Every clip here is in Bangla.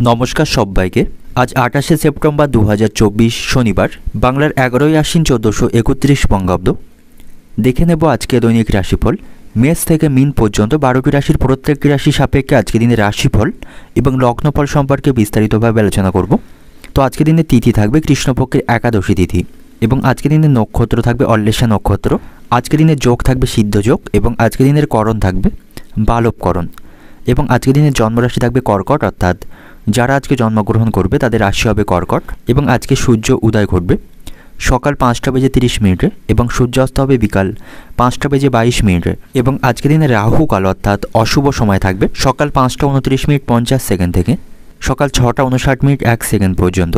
নমস্কার সবাইকে। আজ 28শে সেপ্টেম্বর 2024 শনিবার, বাংলার 11ই আশ্বিন 1431 বঙ্গাব্দ। দেখে নেব আজকে দৈনিক রাশিফল। মেষ থেকে মিন পর্যন্ত 12টি রাশির প্রত্যেকটি রাশি সাপেক্ষে আজকে দিনের রাশিফল এবং লগ্নফল সম্পর্কে বিস্তারিতভাবে আলোচনা করব। তো আজকে দিনে তিথি থাকবে কৃষ্ণপক্ষের একাদশী তিথি এবং আজকে দিনের নক্ষত্র থাকবে অল্লেশা নক্ষত্র। আজকে দিনের যোগ থাকবে সিদ্ধ যোগ এবং আজকে দিনের করণ থাকবে বালবকরণ এবং আজকে দিনের জন্মরাশি থাকবে কর্কট, অর্থাৎ যারা আজকে জন্মগ্রহণ করবে তাদের রাশি হবে কর্কট। এবং আজকে সূর্য উদয় ঘটবে সকাল 5:30 এবং সূর্যাস্ত হবে বিকাল 5:22 এবং আজকে দিনে রাহু কাল অর্থাৎ অশুভ সময় থাকবে সকাল 5:29:50 থেকে সকাল 6:59:01 পর্যন্ত।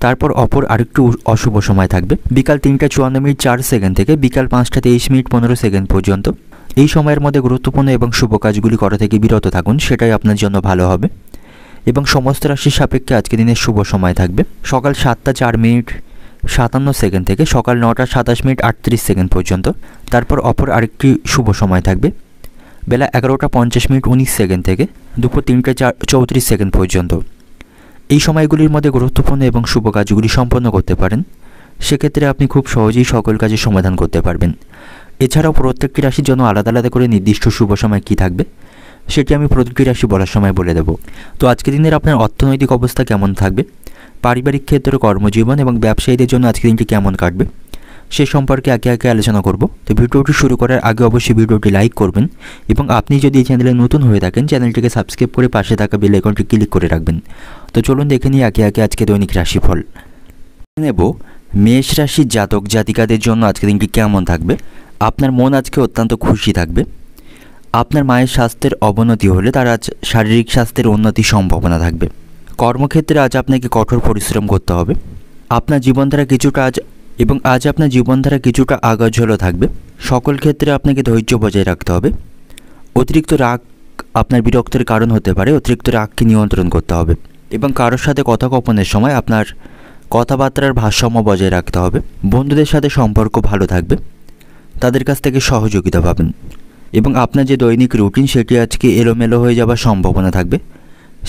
তারপর অপর আরেকটু অশুভ সময় থাকবে বিকাল 3:54:04 থেকে বিকাল 5:23:15 পর্যন্ত। এই সময়ের মধ্যে গুরুত্বপূর্ণ এবং শুভ কাজগুলি করা থেকে বিরত থাকুন, সেটাই আপনার জন্য ভালো হবে। এবং সমস্ত রাশির সাপেক্ষে আজকে দিনের শুভ সময় থাকবে সকাল 7:04:57 থেকে সকাল 9:27:38 পর্যন্ত। তারপর অপর আরেকটি শুভ সময় থাকবে বেলা 11:50:19 থেকে দুপুর 3:34 পর্যন্ত। এই সময়গুলির মধ্যে গুরুত্বপূর্ণ এবং শুভ কাজগুলি সম্পন্ন করতে পারেন, সেক্ষেত্রে আপনি খুব সহজেই সকল কাজের সমাধান করতে পারবেন। এছাড়াও প্রত্যেকটি রাশির জন্য আলাদা আলাদা করে নির্দিষ্ট শুভ সময় কী থাকবে সেটি আমি প্রতিটি রাশি বলার সময় বলে দেব। তো আজকের দিনের আপনার অর্থনৈতিক অবস্থা কেমন থাকবে, পারিবারিক ক্ষেত্রে কর্মজীবন এবং ব্যবসায়ীদের জন্য আজকের দিনটি কেমন কাটবে সে সম্পর্কে একে একে আলোচনা করব। তো ভিডিওটি শুরু করার আগে অবশ্যই ভিডিওটি লাইক করবেন এবং আপনি যদি এই চ্যানেলে নতুন হয়ে থাকেন চ্যানেলটিকে সাবস্ক্রাইব করে পাশে থাকা বেল আইকনটি ক্লিক করে রাখবেন। তো চলুন দেখে নিই একে একে আজকে দৈনিক রাশিফল নেব। মেষ রাশির জাতক জাতিকাদের জন্য আজকের দিনটি কেমন থাকবে। আপনার মন আজকে অত্যন্ত খুশি থাকবে। আপনার মায়ের স্বাস্থ্যের অবনতি হলে তার আজ শারীরিক স্বাস্থ্যের উন্নতির সম্ভাবনা থাকবে। কর্মক্ষেত্রে আজ আপনাকে কঠোর পরিশ্রম করতে হবে। আপনার জীবনধারা কিছুটা আগাঝোলো থাকবে। সকল ক্ষেত্রে আপনাকে ধৈর্য বজায় রাখতে হবে। অতিরিক্ত রাগ আপনার বিরক্তের কারণ হতে পারে, অতিরিক্ত রাগকে নিয়ন্ত্রণ করতে হবে এবং কারোর সাথে কথোপকথনের সময় আপনার কথাবার্তার ভারসাম্য বজায় রাখতে হবে। বন্ধুদের সাথে সম্পর্ক ভালো থাকবে, তাদের কাছ থেকে সহযোগিতা পাবেন এবং আপনার যে দৈনিক রুটিন সেটি আজকে এলোমেলো হয়ে যাওয়ার সম্ভাবনা থাকবে।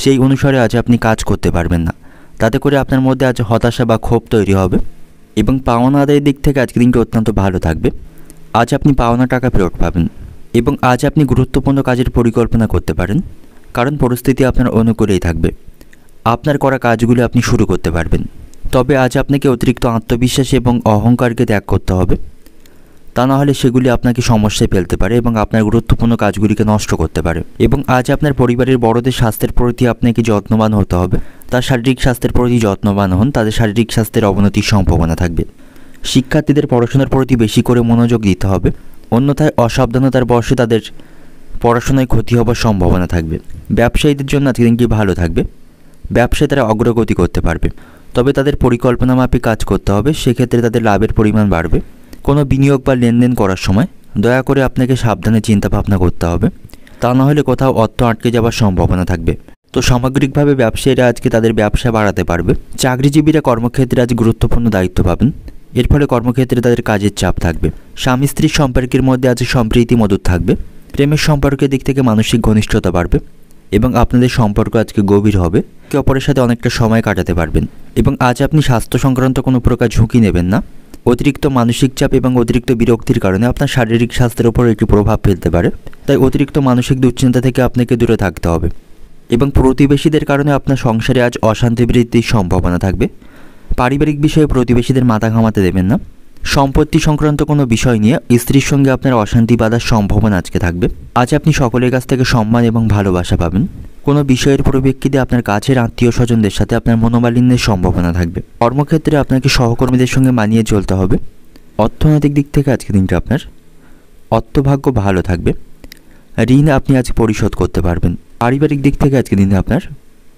সেই অনুসারে আজ আপনি কাজ করতে পারবেন না, তাতে করে আপনার মধ্যে আজ হতাশা বা ক্ষোভ তৈরি হবে। এবং পাওনা আদায়ের দিক থেকে আজকের দিনটি অত্যন্ত ভালো থাকবে। আজ আপনি পাওনা টাকা ফেরত পাবেন এবং আজ আপনি গুরুত্বপূর্ণ কাজের পরিকল্পনা করতে পারেন, কারণ পরিস্থিতি আপনার অনুকূলেই থাকবে। আপনার করা কাজগুলো আপনি শুরু করতে পারবেন। তবে আজ আপনাকে অতিরিক্ত আত্মবিশ্বাস এবং অহংকারকে ত্যাগ করতে হবে, তা না হলে সেগুলি আপনাকে সমস্যায় ফেলতে পারে এবং আপনার গুরুত্বপূর্ণ কাজগুলিকে নষ্ট করতে পারে। এবং আজ আপনার পরিবারের বড়দের স্বাস্থ্যের প্রতি আপনাকে যত্নবান হতে হবে। তার শারীরিক স্বাস্থ্যের প্রতি যত্নবান হন, তাদের শারীরিক স্বাস্থ্যের অবনতির সম্ভাবনা থাকবে। শিক্ষার্থীদের পড়াশোনার প্রতি বেশি করে মনোযোগ দিতে হবে, অন্যথায় অসাবধানতার বশে তাদের পড়াশোনায় ক্ষতি হবার সম্ভাবনা থাকবে। ব্যবসায়ীদের জন্য আজকের দিনটি ভালো থাকবে। ব্যবসায় তারা অগ্রগতি করতে পারবে, তবে তাদের পরিকল্পনা মাফিক কাজ করতে হবে, সেক্ষেত্রে তাদের লাভের পরিমাণ বাড়বে। কোনো বিনিয়োগ বা লেনদেন করার সময় দয়া করে আপনাকে সাবধানে চিন্তাভাবনা করতে হবে, তা না হলে কোথাও অর্থ আটকে যাওয়ার সম্ভাবনা থাকবে। তো সামগ্রিকভাবে ব্যবসায়ীরা আজকে তাদের ব্যবসা বাড়াতে পারবে। চাকরিজীবীরা কর্মক্ষেত্রে আজ গুরুত্বপূর্ণ দায়িত্ব পাবেন, এর ফলে কর্মক্ষেত্রে তাদের কাজের চাপ থাকবে। স্বামী স্ত্রীর সম্পর্কের মধ্যে আজ সম্প্রীতি মধুর থাকবে। প্রেমের সম্পর্কের দিক থেকে মানসিক ঘনিষ্ঠতা বাড়বে এবং আপনাদের সম্পর্ক আজকে গভীর হবে। একে অপরের সাথে অনেকটা সময় কাটাতে পারবেন এবং আজ আপনি স্বাস্থ্য সংক্রান্ত কোনো প্রকার ঝুঁকি নেবেন না। অতিরিক্ত মানসিক চাপ এবং অতিরিক্ত বিরক্তির কারণে আপনার শারীরিক স্বাস্থ্যের উপর একটি প্রভাব ফেলতে পারে, তাই অতিরিক্ত মানসিক দুশ্চিন্তা থেকে আপনাকে দূরে থাকতে হবে। এবং প্রতিবেশীদের কারণে আপনার সংসারে আজ অশান্তি বৃদ্ধির সম্ভাবনা থাকবে। পারিবারিক বিষয়ে প্রতিবেশীদের মাথা ঘামাতে দেবেন না। সম্পত্তি সংক্রান্ত কোনো বিষয় নিয়ে স্ত্রীর সঙ্গে আপনার অশান্তি বাঁধার সম্ভাবনা আজকে থাকবে। আজ আপনি সকলের কাছ থেকে সম্মান এবং ভালোবাসা পাবেন। কোনো বিষয়ের পরিপ্রেক্ষিতে আপনার কাছের আত্মীয় স্বজনদের সাথে আপনার মনোমালিন্যের সম্ভাবনা থাকবে। কর্মক্ষেত্রে আপনাকে সহকর্মীদের সঙ্গে মানিয়ে চলতে হবে। অর্থনৈতিক দিক থেকে আজকে দিনটা আপনার অর্থভাগ্য ভালো থাকবে। ঋণ আপনি আজ পরিশোধ করতে পারবেন। পারিবারিক দিক থেকে আজকে দিনে আপনার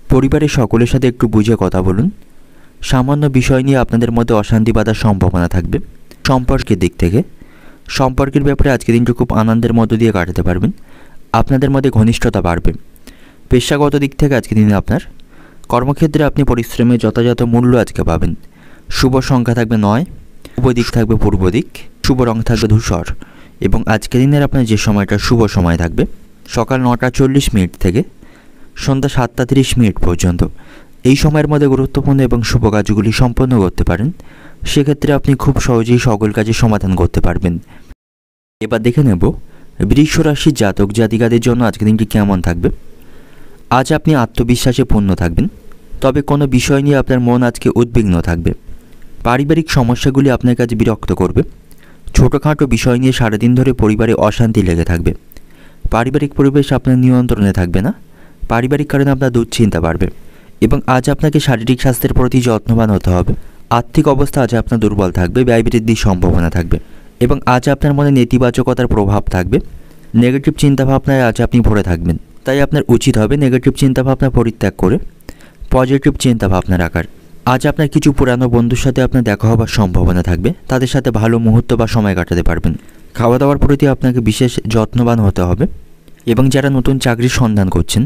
পরিবারের সকলের সাথে একটু বুঝে কথা বলুন। সামান্য বিষয় নিয়ে আপনাদের মধ্যে অশান্তি বাঁধার সম্ভাবনা থাকবে। সম্পর্কের দিক থেকে সম্পর্কের ব্যাপারে আজকে দিনটা খুব আনন্দের মধ্য দিয়ে কাটাতে পারবেন। আপনাদের মধ্যে ঘনিষ্ঠতা বাড়বে। পেশাগত দিক থেকে আজকে দিনে আপনার কর্মক্ষেত্রে আপনি পরিশ্রমের যথাযথ মূল্য আজকে পাবেন। শুভ সংখ্যা থাকবে 9, শুভ দিক থাকবে পূর্ব দিক, শুভ রং থাকবে ধূসর এবং আজকের দিনের আপনার যে সময়টা শুভ সময় থাকবে সকাল 9:40 থেকে সন্ধ্যা 7:30 পর্যন্ত। এই সময়ের মধ্যে গুরুত্বপূর্ণ এবং শুভ কাজগুলি সম্পন্ন করতে পারেন। সেক্ষেত্রে আপনি খুব সহজেই সকল কাজের সমাধান করতে পারবেন। এবার দেখে নেব বৃষ রাশির জাতক জাতিকাদের জন্য আজকের দিনটি কেমন থাকবে। আজ আপনি আত্মবিশ্বাসে পূর্ণ থাকবেন, তবে কোনো বিষয় নিয়ে আপনার মন আজকে উদ্বিগ্ন থাকবে। পারিবারিক সমস্যাগুলি আপনার কাছে বিরক্ত করবে। ছোটোখাটো বিষয় নিয়ে সারাদিন ধরে পরিবারে অশান্তি লেগে থাকবে। পারিবারিক পরিবেশ আপনার নিয়ন্ত্রণে থাকবে না। পারিবারিক কারণে আপনার দুশ্চিন্তা বাড়বে এবং আজ আপনাকে শারীরিক স্বাস্থ্যের প্রতি যত্নবান হতে হবে। আর্থিক অবস্থা আজ আপনার দুর্বল থাকবে, ব্যয় বৃদ্ধির সম্ভাবনা থাকবে এবং আজ আপনার মনে নেতিবাচকতার প্রভাব থাকবে। নেগেটিভ চিন্তাভাবনায় আজ আপনি ভরে থাকবেন, তাই আপনার উচিত হবে নেগেটিভ চিন্তাভাবনা পরিত্যাগ করে পজিটিভ চিন্তাভাবনা রাখার। আজ আপনার কিছু পুরানো বন্ধুর সাথে আপনার দেখা হবার সম্ভাবনা থাকবে। তাদের সাথে ভালো মুহূর্ত বা সময় কাটাতে পারবেন। খাওয়া দাওয়ার প্রতি আপনাকে বিশেষ যত্নবান হতে হবে এবং যারা নতুন চাকরির সন্ধান করছেন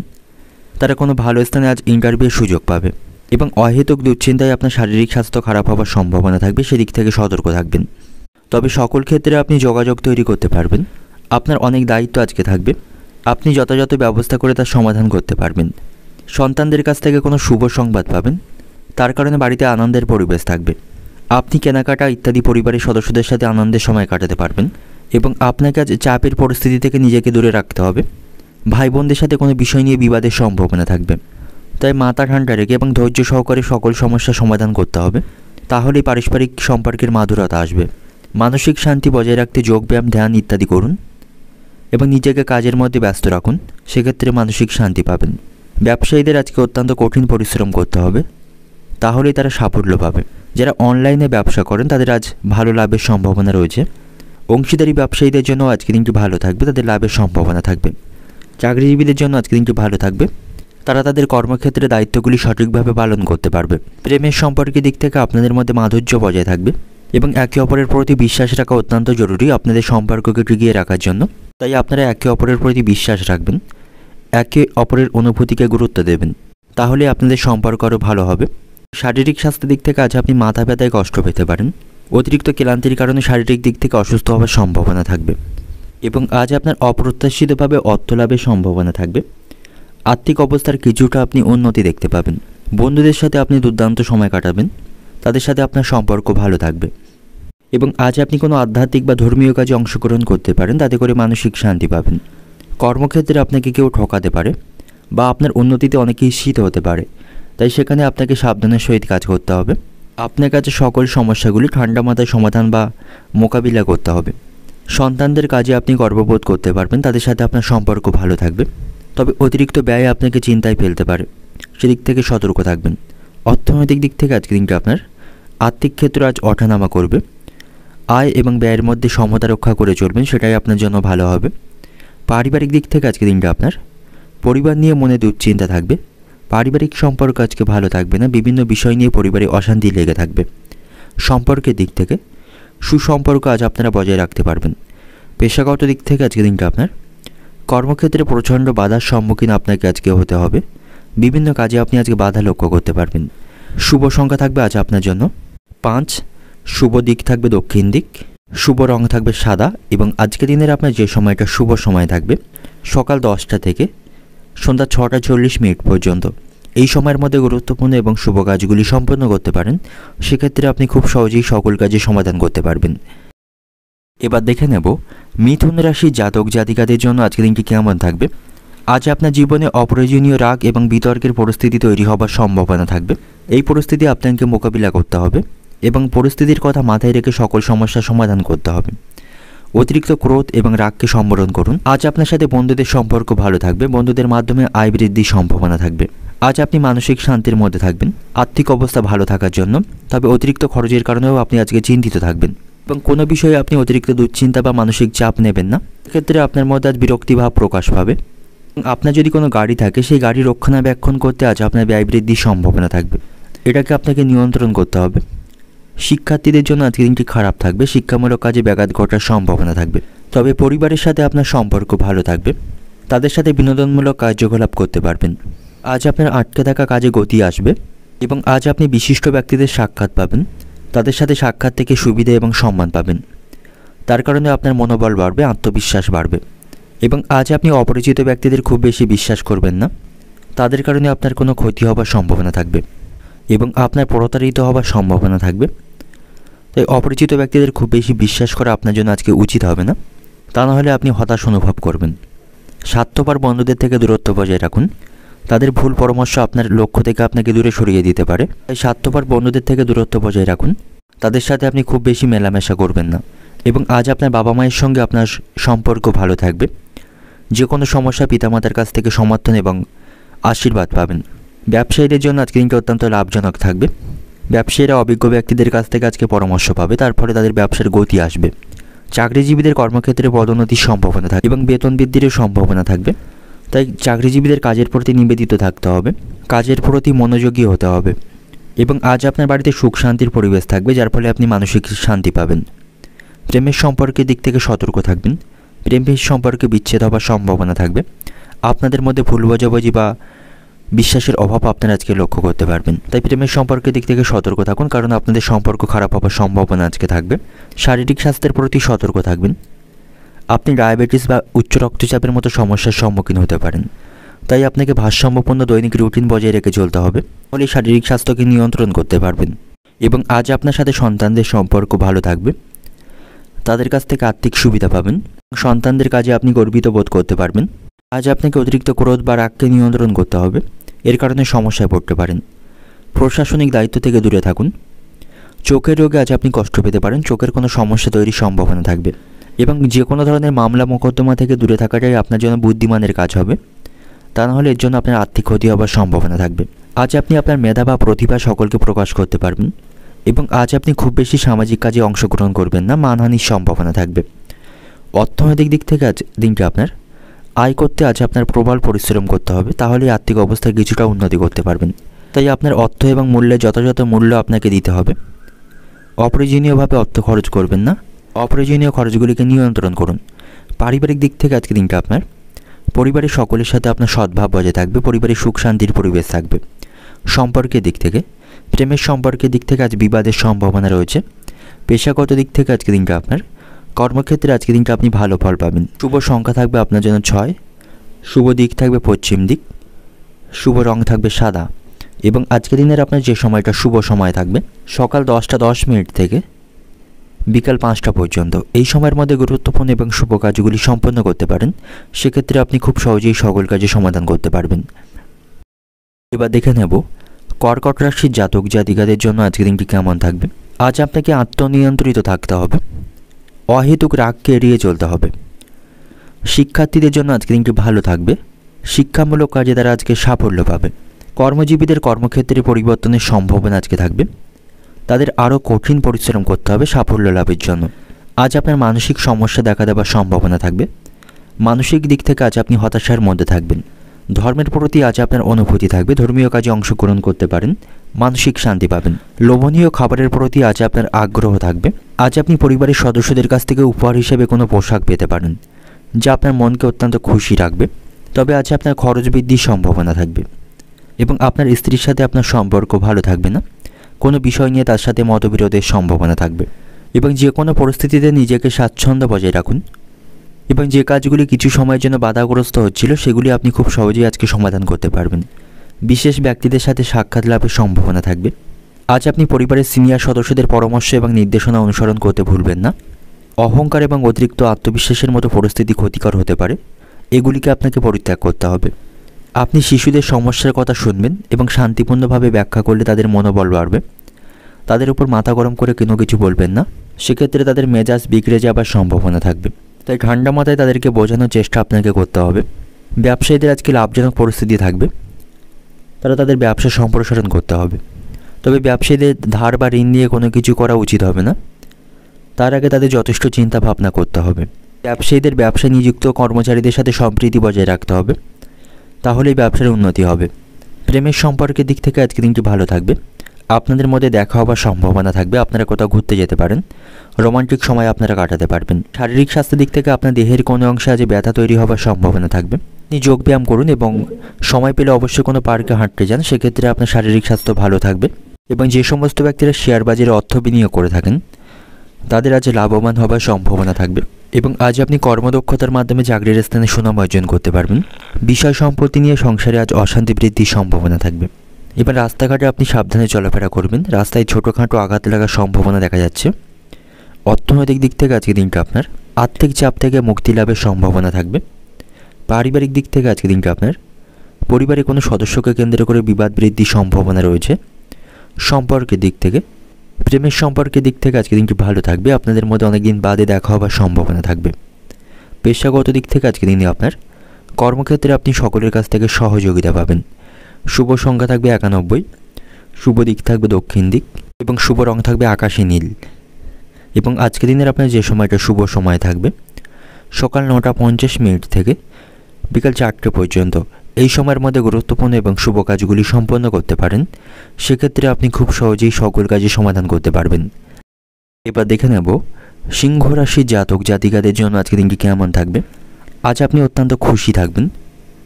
তারা কোনো ভালো স্থানে আজ ইন্টারভিউর সুযোগ পাবে এবং অহেতুক দুশ্চিন্তায় আপনার শারীরিক স্বাস্থ্য খারাপ হওয়ার সম্ভাবনা থাকবে, সেদিক থেকে সতর্ক থাকবেন। তবে সকল ক্ষেত্রে আপনি যোগাযোগ তৈরি করতে পারবেন। আপনার অনেক দায়িত্ব আজকে থাকবে, আপনি যথাযথ ব্যবস্থা করে তার সমাধান করতে পারবেন। সন্তানদের কাছ থেকে কোনো শুভ সংবাদ পাবেন, তার কারণে বাড়িতে আনন্দের পরিবেশ থাকবে। আপনি কেনাকাটা ইত্যাদি পরিবারের সদস্যদের সাথে আনন্দের সময় কাটাতে পারবেন এবং আপনাকে আজ চাপের পরিস্থিতি থেকে নিজেকে দূরে রাখতে হবে। ভাই বোনদের সাথে কোনো বিষয় নিয়ে বিবাদের সম্ভাবনা থাকবে, তাই মাথা ঠান্ডা রেখে এবং ধৈর্য সহকারে সকল সমস্যার সমাধান করতে হবে। তাহলেই পারস্পরিক সম্পর্কের মাধুরতা আসবে। মানসিক শান্তি বজায় রাখতে যোগব্যায়াম, ধ্যান ইত্যাদি করুন এবং নিজেকে কাজের মধ্যে ব্যস্ত রাখুন, সেক্ষেত্রে মানসিক শান্তি পাবেন। ব্যবসায়ীদের আজকে অত্যন্ত কঠিন পরিশ্রম করতে হবে, তাহলেই তারা সাফল্য পাবে। যারা অনলাইনে ব্যবসা করেন তাদের আজ ভালো লাভের সম্ভাবনা রয়েছে। অংশীদারি ব্যবসায়ীদের জন্য আজকে দিনটি ভালো থাকবে, তাদের লাভের সম্ভাবনা থাকবে। চাকরিজীবীদের জন্য আজকে দিনটি ভালো থাকবে, তারা তাদের কর্মক্ষেত্রে দায়িত্বগুলি সঠিকভাবে পালন করতে পারবে। প্রেমের সম্পর্কের দিক থেকে আপনাদের মধ্যে মাধুর্য বজায় থাকবে এবং একে অপরের প্রতি বিশ্বাস রাখা অত্যন্ত জরুরি আপনাদের সম্পর্ককে টিকিয়ে রাখার জন্য। তাই আপনারা একে অপরের প্রতি বিশ্বাস রাখবেন, একে অপরের অনুভূতিকে গুরুত্ব দেবেন, তাহলে আপনাদের সম্পর্ক আরও ভালো হবে। শারীরিক স্বাস্থ্যের দিক থেকে আজ আপনি মাথা ব্যথায় কষ্ট পেতে পারেন। অতিরিক্ত ক্লান্তির কারণে শারীরিক দিক থেকে অসুস্থ হওয়ার সম্ভাবনা থাকবে এবং আজ আপনার অপ্রত্যাশিতভাবে অর্থ লাভের সম্ভাবনা থাকবে। আর্থিক অবস্থার কিছুটা আপনি উন্নতি দেখতে পাবেন। বন্ধুদের সাথে আপনি দুর্দান্ত সময় কাটাবেন, তাদের সাথে আপনার সম্পর্ক ভালো থাকবে এবং আজ আপনি কোনো আধ্যাত্মিক বা ধর্মীয় কাজে অংশগ্রহণ করতে পারেন, তাতে করে মানসিক শান্তি পাবেন। কর্মক্ষেত্রে আপনাকে কেউ ঠকাতে পারে বা আপনার উন্নতিতে অনেকেই ঈর্ষিত হতে পারে, তাই সেখানে আপনাকে সাবধানের সহিত কাজ করতে হবে। আপনার কাছে সকল সমস্যাগুলি ঠান্ডা মাথায় সমাধান বা মোকাবিলা করতে হবে। সন্তানদের কাজে আপনি গর্ববোধ করতে পারবেন, তাদের সাথে আপনার সম্পর্ক ভালো থাকবে। তবে অতিরিক্ত ব্যয় আপনাকে চিন্তায় ফেলতে পারে, সেদিক থেকে সতর্ক থাকবেন। অর্থনৈতিক দিক থেকে আজকে দিনটা আপনার আর্থিক ক্ষেত্রে আজ ওঠানামা করবে। আয় এবং ব্যয়ের মধ্যে সমতা রক্ষা করে চলবেন, সেটাই আপনার জন্য ভালো হবে। পারিবারিক দিক থেকে আজকে দিনটা আপনার পরিবার নিয়ে মনে দুশ্চিন্তা থাকবে। পারিবারিক সম্পর্ক আজকে ভালো থাকবে না, বিভিন্ন বিষয় নিয়ে পরিবারে অশান্তি লেগে থাকবে। সম্পর্কের দিক থেকে সুসম্পর্ক আজ আপনারা বজায় রাখতে পারবেন। পেশাগত দিক থেকে আজকে দিনটা আপনার কর্মক্ষেত্রে প্রচণ্ড বাধার সম্মুখীন আপনাকে আজকে হতে হবে। বিভিন্ন কাজে আপনি আজকে বাধা লক্ষ্য করতে পারবেন। শুভ সংখ্যা থাকবে আজ আপনার জন্য 5, শুভ দিক থাকবে দক্ষিণ দিক, শুভ রং থাকবে সাদা এবং আজকে দিনের আপনার যে সময়টা শুভ সময় থাকবে সকাল 10টা থেকে সন্ধ্যা 6:40 পর্যন্ত। এই সময়ের মধ্যে গুরুত্বপূর্ণ এবং শুভ কাজগুলি সম্পন্ন করতে পারেন, সেক্ষেত্রে আপনি খুব সহজেই সকল কাজে সমাধান করতে পারবেন। এবার দেখে নেব মিথুন রাশির জাতক জাতিকাদের জন্য আজকের দিনটি কেমন থাকবে। আজ আপনার জীবনে অপ্রয়োজনীয় রাগ এবং বিতর্কের পরিস্থিতি তৈরি হবার সম্ভাবনা থাকবে। এই পরিস্থিতি আপনাকে মোকাবিলা করতে হবে এবং পরিস্থিতির কথা মাথায় রেখে সকল সমস্যার সমাধান করতে হবে। অতিরিক্ত ক্রোধ এবং রাগকে সম্বরণ করুন। আজ আপনার সাথে বন্ধুদের সম্পর্ক ভালো থাকবে, বন্ধুদের মাধ্যমে আয় বৃদ্ধির সম্ভাবনা থাকবে। আজ আপনি মানসিক শান্তির মধ্যে থাকবেন আর্থিক অবস্থা ভালো থাকার জন্য, তবে অতিরিক্ত খরচের কারণেও আপনি আজকে চিন্তিত থাকবেন এবং কোনো বিষয়ে আপনি অতিরিক্ত দুশ্চিন্তা বা মানসিক চাপ নেবেন না। সেক্ষেত্রে আপনার মধ্যে আজ বিরক্তিভাব প্রকাশ পাবে। আপনার যদি কোনো গাড়ি থাকে সেই গাড়ি রক্ষণাবেক্ষণ করতে আজ আপনার ব্যয় বৃদ্ধির সম্ভাবনা থাকবে, এটাকে আপনাকে নিয়ন্ত্রণ করতে হবে। শিক্ষার্থীদের জন্য আজকের দিনটি খারাপ থাকবে, শিক্ষামূলক কাজে ব্যাঘাত ঘটার সম্ভাবনা থাকবে। তবে পরিবারের সাথে আপনার সম্পর্ক ভালো থাকবে, তাদের সাথে বিনোদনমূলক কার্যকলাপ করতে পারবেন। আজ আপনার আটকে থাকা কাজে গতি আসবে এবং আজ আপনি বিশিষ্ট ব্যক্তিদের সাক্ষাৎ পাবেন, তাদের সাথে সাক্ষাৎ থেকে সুবিধা এবং সম্মান পাবেন। তার কারণে আপনার মনোবল বাড়বে, আত্মবিশ্বাস বাড়বে এবং আজ আপনি অপরিচিত ব্যক্তিদের খুব বেশি বিশ্বাস করবেন না। তাদের কারণে আপনার কোনো ক্ষতি হবার সম্ভাবনা থাকবে এবং আপনার প্রতারিত হবার সম্ভাবনা থাকবে। তাই অপরিচিত ব্যক্তিদের খুব বেশি বিশ্বাস করা আপনার জন্য আজকে উচিত হবে না, তা নাহলে আপনি হতাশ অনুভব করবেন। স্বার্থপর বন্ধুদের থেকে দূরত্ব বজায় রাখুন, তাদের ভুল পরামর্শ আপনার লক্ষ্য থেকে আপনাকে দূরে সরিয়ে দিতে পারে। তাই স্বার্থপর বন্ধুদের থেকে দূরত্ব বজায় রাখুন, তাদের সাথে আপনি খুব বেশি মেলামেশা করবেন না। এবং আজ আপনার বাবা মায়ের সঙ্গে আপনার সম্পর্ক ভালো থাকবে, যে কোনো সমস্যা পিতামাতার কাছ থেকে সমর্থন এবং আশীর্বাদ পাবেন। ব্যবসায়ীদের জন্য আজকে দিনটি অত্যন্ত লাভজনক থাকবে। ব্যবসায়ীরা অভিজ্ঞ ব্যক্তিদের কাছ থেকে আজকে পরামর্শ পাবে, তার ফলে তাদের ব্যবসার গতি আসবে। চাকরিজীবীদের কর্মক্ষেত্রে পদোন্নতির সম্ভাবনা থাকবে এবং বেতন বৃদ্ধিরও সম্ভাবনা থাকবে। তাই চাকরিজীবীদের কাজের প্রতি নিবেদিত থাকতে হবে, কাজের প্রতি মনোযোগী হতে হবে। এবং আজ আপনার বাড়িতে সুখ শান্তির পরিবেশ থাকবে, যার ফলে আপনি মানসিক শান্তি পাবেন। প্রেমের সম্পর্কের দিক থেকে সতর্ক থাকবেন, প্রেমের সম্পর্কে বিচ্ছেদ হবার সম্ভাবনা থাকবে। আপনাদের মধ্যে ভুল বোঝাবুঝি বা বিশ্বাসের অভাব আপনারা আজকে লক্ষ্য করতে পারবেন। তাই প্রেমের সম্পর্কের দিক থেকে সতর্ক থাকুন, কারণ আপনাদের সম্পর্ক খারাপ হবার সম্ভাবনা আজকে থাকবে। শারীরিক স্বাস্থ্যের প্রতি সতর্ক থাকবেন, আপনি ডায়াবেটিস বা উচ্চ রক্তচাপের মতো সমস্যার সম্মুখীন হতে পারেন। তাই আপনাকে ভারসাম্যপূর্ণ দৈনিক রুটিন বজায় রেখে চলতে হবে, ফলে শারীরিক স্বাস্থ্যকে নিয়ন্ত্রণ করতে পারবেন। এবং আজ আপনার সাথে সন্তানদের সম্পর্ক ভালো থাকবে, তাদের কাছ থেকে আর্থিক সুবিধা পাবেন, সন্তানদের কাজে আপনি গর্বিত বোধ করতে পারবেন। আজ আপনাকে অতিরিক্ত ক্রোধ বা রাগকে নিয়ন্ত্রণ করতে হবে, এর কারণে সমস্যায় পড়তে পারেন। প্রশাসনিক দায়িত্ব থেকে দূরে থাকুন। চোখের রোগে আজ আপনি কষ্ট পেতে পারেন, চোখের কোনো সমস্যা তৈরির সম্ভাবনা থাকবে। এবং যে কোনো ধরনের মামলা মোকদ্দমা থেকে দূরে থাকাটাই আপনার জন্য বুদ্ধিমানের কাজ হবে, তা নাহলে এর জন্য আপনার আর্থিক ক্ষতি হবার সম্ভাবনা থাকবে। আজ আপনি আপনার মেধা বা প্রতিভা সকলকে প্রকাশ করতে পারবেন এবং আজ আপনি খুব বেশি সামাজিক কাজে অংশগ্রহণ করবেন না, মানহানির সম্ভাবনা থাকবে। অর্থনৈতিক দিক থেকে আজ দিনটি আপনার আয় করতে আজ আপনার প্রবল পরিশ্রম করতে হবে, তাহলে আর্থিক অবস্থায় কিছুটা উন্নতি করতে পারবেন। তাই আপনার অর্থ এবং মূল্যের যথাযথ মূল্য আপনাকে দিতে হবে। অপ্রয়োজনীয়ভাবে অর্থ খরচ করবেন না, অপ্রয়োজনীয় খরচগুলিকে নিয়ন্ত্রণ করুন। পারিবারিক দিক থেকে আজকে দিনটা আপনার পরিবারের সকলের সাথে আপনার সদ্ভাব বজায় থাকবে, পরিবারের সুখ শান্তির পরিবেশ থাকবে। সম্পর্কের দিক থেকে, প্রেমের সম্পর্কের দিক থেকে আজ বিবাদের সম্ভাবনা রয়েছে। পেশাগত দিক থেকে আজকে দিনটা আপনার কর্মক্ষেত্রে আজকে দিনটা আপনি ভালো ফল পাবেন। শুভ সংখ্যা থাকবে আপনার জন্য 6, শুভ দিক থাকবে পশ্চিম দিক, শুভ রং থাকবে সাদা। এবং আজকে দিনের আপনার যে সময়টা শুভ সময় থাকবে সকাল 10:10 থেকে বিকাল 5টা পর্যন্ত। এই সময়ের মধ্যে গুরুত্বপূর্ণ এবং শুভ কাজগুলি সম্পন্ন করতে পারেন, সেক্ষেত্রে আপনি খুব সহজেই সকল কাজে সমাধান করতে পারবেন। এবার দেখে নেব কর্কট রাশির জাতক জাতিকাদের জন্য আজকে দিনটি কেমন থাকবে। আজ আপনাকে আত্মনিয়ন্ত্রিত থাকতে হবে, অহেতুক রাগকে এড়িয়ে চলতে হবে। শিক্ষার্থীদের জন্য আজকে দিনটি ভালো থাকবে, শিক্ষামূলক কাজে তারা আজকে সাফল্য পাবে। কর্মজীবীদের কর্মক্ষেত্রে পরিবর্তনের সম্ভাবনা আজকে থাকবে, তাদের আরও কঠিন পরিশ্রম করতে হবে সাফল্য লাভের জন্য। আজ আপনার মানসিক সমস্যা দেখা দেওয়ার সম্ভাবনা থাকবে, মানসিক দিক থেকে আজ আপনি হতাশার মধ্যে থাকবেন। ধর্মের প্রতি আজ আপনার অনুভূতি থাকবে, ধর্মীয় কাজে অংশগ্রহণ করতে পারেন, মানসিক শান্তি পাবেন। লোভনীয় খাবারের প্রতি আজ আপনার আগ্রহ থাকবে। আজ আপনি পরিবারের সদস্যদের কাছ থেকে উপহার হিসেবে কোনো পোশাক পেতে পারেন, যা আপনার মনকে অত্যন্ত খুশি রাখবে। তবে আজ আপনার খরচ বৃদ্ধির সম্ভাবনা থাকবে এবং আপনার স্ত্রীর সাথে আপনার সম্পর্ক ভালো থাকবে না, কোনো বিষয় নিয়ে তার সাথে মতবিরোধের সম্ভাবনা থাকবে। এবং যে কোনো পরিস্থিতিতে নিজেকে স্বাচ্ছন্দ্য বজায় রাখুন এবং যে কাজগুলি কিছু সময়ের জন্য বাধাগ্রস্ত হচ্ছিল সেগুলি আপনি খুব সহজেই আজকে সমাধান করতে পারবেন। বিশেষ ব্যক্তিদের সাথে সাক্ষাৎ লাভের সম্ভাবনা থাকবে। আজ আপনি পরিবারের সিনিয়র সদস্যদের পরামর্শ এবং নির্দেশনা অনুসরণ করতে ভুলবেন না। অহংকার এবং অতিরিক্ত আত্মবিশ্বাসের মতো পরিস্থিতি ক্ষতিকর হতে পারে, এগুলিকে আপনাকে পরিত্যাগ করতে হবে। আপনি শিশুদের সমস্যার কথা শুনবেন এবং শান্তিপূর্ণভাবে ব্যাখ্যা করলে তাদের মনোবল বাড়বে। তাদের উপর মাথা গরম করে কোনো কিছু বলবেন না, সেক্ষেত্রে তাদের মেজাজ বিগড়ে যাবার সম্ভাবনা থাকবে। তাই ঠান্ডা মাথায় তাদেরকে বোঝানোর চেষ্টা আপনাকে করতে হবে। ব্যবসায়ীদের আজকে লাভজনক পরিস্থিতি থাকবে, তারা তাদের ব্যবসা সম্প্রসারণ করতে হবে। তবে ব্যবসায়ীদের ধার বা ঋণ নিয়ে কোনো কিছু করা উচিত হবে না, তার আগে তাদের যথেষ্ট চিন্তা ভাবনা করতে হবে। ব্যবসায়ীদের ব্যবসায় নিযুক্ত কর্মচারীদের সাথে সম্প্রীতি বজায় রাখতে হবে, তাহলেই ব্যবসার উন্নতি হবে। প্রেমের সম্পর্কের দিক থেকে আজকে দিনটি ভালো থাকবে, আপনাদের মধ্যে দেখা হবার সম্ভাবনা থাকবে, আপনারা কোথাও ঘুরতে যেতে পারেন, রোমান্টিক সময় আপনারা কাটাতে পারবেন। শারীরিক স্বাস্থ্যের দিক থেকে আপনার দেহের কোনো অংশে আজ ব্যথা তৈরি হবার সম্ভাবনা থাকবে। আপনি যোগব্যায়াম করুন এবং সময় পেলে অবশ্যই কোনো পার্কে হাঁটতে যান, সেক্ষেত্রে আপনার শারীরিক স্বাস্থ্য ভালো থাকবে। এবং যে সমস্ত ব্যক্তিরা শেয়ার বাজারে অর্থ বিনিয়োগ করে থাকেন তাদের আজ লাভবান হবার সম্ভাবনা থাকবে এবং আজ আপনি কর্মদক্ষতার মাধ্যমে চাকরির স্থানে সুনাম অর্জন করতে পারবেন। বিষয় সম্পত্তি নিয়ে সংসারে আজ অশান্তি বৃদ্ধির সম্ভাবনা থাকবে। এবার রাস্তাঘাটে আপনি সাবধানে চলাফেরা করবেন। রাস্তায় ছোটোখাটো আঘাত লাগার সম্ভাবনা দেখা যাচ্ছে। অর্থনৈতিক দিক থেকে আজকে দিনটা আপনার আর্থিক চাপ থেকে মুক্তি লাভের সম্ভাবনা থাকবে। পারিবারিক দিক থেকে আজকে দিনটা আপনার পরিবারের কোনো সদস্যকে কেন্দ্র করে বিবাদ বৃদ্ধির সম্ভাবনা রয়েছে। সম্পর্কের দিক থেকে প্রেমের সম্পর্কের দিক থেকে আজকে দিনটি ভালো থাকবে। আপনাদের মধ্যে অনেকদিন বাদে দেখা হবার সম্ভাবনা থাকবে। পেশাগত দিক থেকে আজকে দিনে আপনার কর্মক্ষেত্রে আপনি সকলের কাছ থেকে সহযোগিতা পাবেন। শুভ সংখ্যা থাকবে 91, শুভ দিক থাকবে দক্ষিণ দিক এবং শুভ রং থাকবে আকাশী নীল। এবং আজকে দিনের আপনার যে সময়টা শুভ সময় থাকবে সকাল 9:50 থেকে বিকাল 4টে পর্যন্ত। এই সময়ের মধ্যে গুরুত্বপূর্ণ এবং শুভ কাজগুলি সম্পন্ন করতে পারেন। সেক্ষেত্রে আপনি খুব সহজেই সকল কাজে সমাধান করতে পারবেন। এবার দেখে নেব সিংহ রাশির জাতক জাতিকাদের জন্য আজকে দিনটি কেমন থাকবে। আজ আপনি অত্যন্ত খুশি থাকবেন।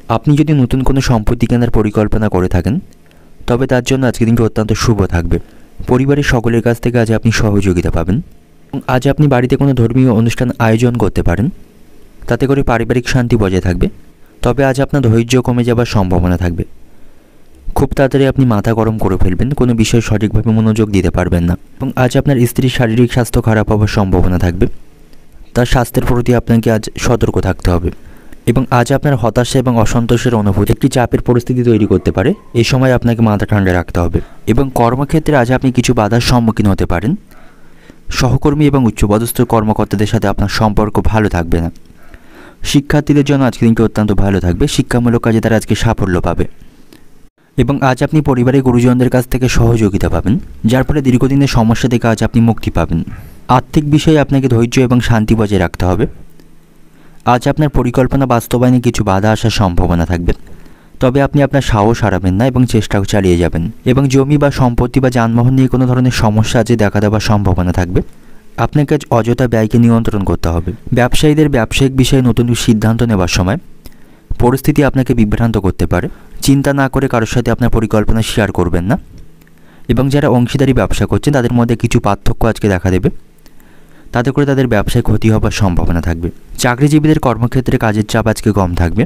আপনি যদি নতুন কোনো সম্পত্তি কেনার পরিকল্পনা করে থাকেন তবে তার জন্য আজকে দিনটি অত্যন্ত শুভ থাকবে। পরিবারের সকলের কাছ থেকে আজ আপনি সহযোগিতা পাবেন। আজ আপনি বাড়িতে কোনো ধর্মীয় অনুষ্ঠান আয়োজন করতে পারেন, তাতে করে পারিবারিক শান্তি বজায় থাকবে। তবে আজ আপনার ধৈর্য কমে যাবার সম্ভাবনা থাকবে। খুব তাড়াতাড়ি আপনি মাথা গরম করে ফেলবেন, কোনো বিষয়ে সঠিকভাবে মনোযোগ দিতে পারবেন না। এবং আজ আপনার স্ত্রীর শারীরিক স্বাস্থ্য খারাপ হওয়ার সম্ভাবনা থাকবে। তার স্বাস্থ্যের প্রতি আপনাকে আজ সতর্ক থাকতে হবে। এবং আজ আপনার হতাশা এবং অসন্তোষের অনুভূতি একটি চাপের পরিস্থিতি তৈরি করতে পারে। এই সময় আপনাকে মাথা ঠান্ডা রাখতে হবে। এবং কর্মক্ষেত্রে আজ আপনি কিছু বাধার সম্মুখীন হতে পারেন। সহকর্মী এবং উচ্চপদস্থ কর্মকর্তাদের সাথে আপনার সম্পর্ক ভালো থাকবে না। শিক্ষার্থীদের জন্য আজকে দিনটি অত্যন্ত ভালো থাকবে। শিক্ষামূলক কাজে তারা আজকে সাফল্য পাবে। এবং আজ আপনি পরিবারের গুরুজনদের কাছ থেকে সহযোগিতা পাবেন, যার ফলে দীর্ঘদিনের সমস্যা থেকে আজ আপনি মুক্তি পাবেন। আর্থিক বিষয়ে আপনাকে ধৈর্য এবং শান্তি বজায় রাখতে হবে। আজ আপনার পরিকল্পনা বাস্তবায়নে কিছু বাধা আসার সম্ভাবনা থাকবে, তবে আপনি আপনার সাহস হারাবেন না এবং চেষ্টাও চালিয়ে যাবেন। এবং জমি বা সম্পত্তি বা যানবাহন নিয়ে কোনো ধরনের সমস্যা আজ দেখা দেওয়ার সম্ভাবনা থাকবে। আপনাকে আজ অযথা ব্যয়কে নিয়ন্ত্রণ করতে হবে। ব্যবসায়ীদের ব্যবসায়িক বিষয়ে নতুন সিদ্ধান্ত নেওয়ার সময় পরিস্থিতি আপনাকে বিভ্রান্ত করতে পারে। চিন্তা না করে কারোর সাথে আপনার পরিকল্পনা শেয়ার করবেন না। এবং যারা অংশীদারি ব্যবসা করছেন তাদের মধ্যে কিছু পার্থক্য আজকে দেখা দেবে, তাতে করে তাদের ব্যবসায় ক্ষতি হবার সম্ভাবনা থাকবে। চাকরিজীবীদের কর্মক্ষেত্রে কাজের চাপ আজকে কম থাকবে।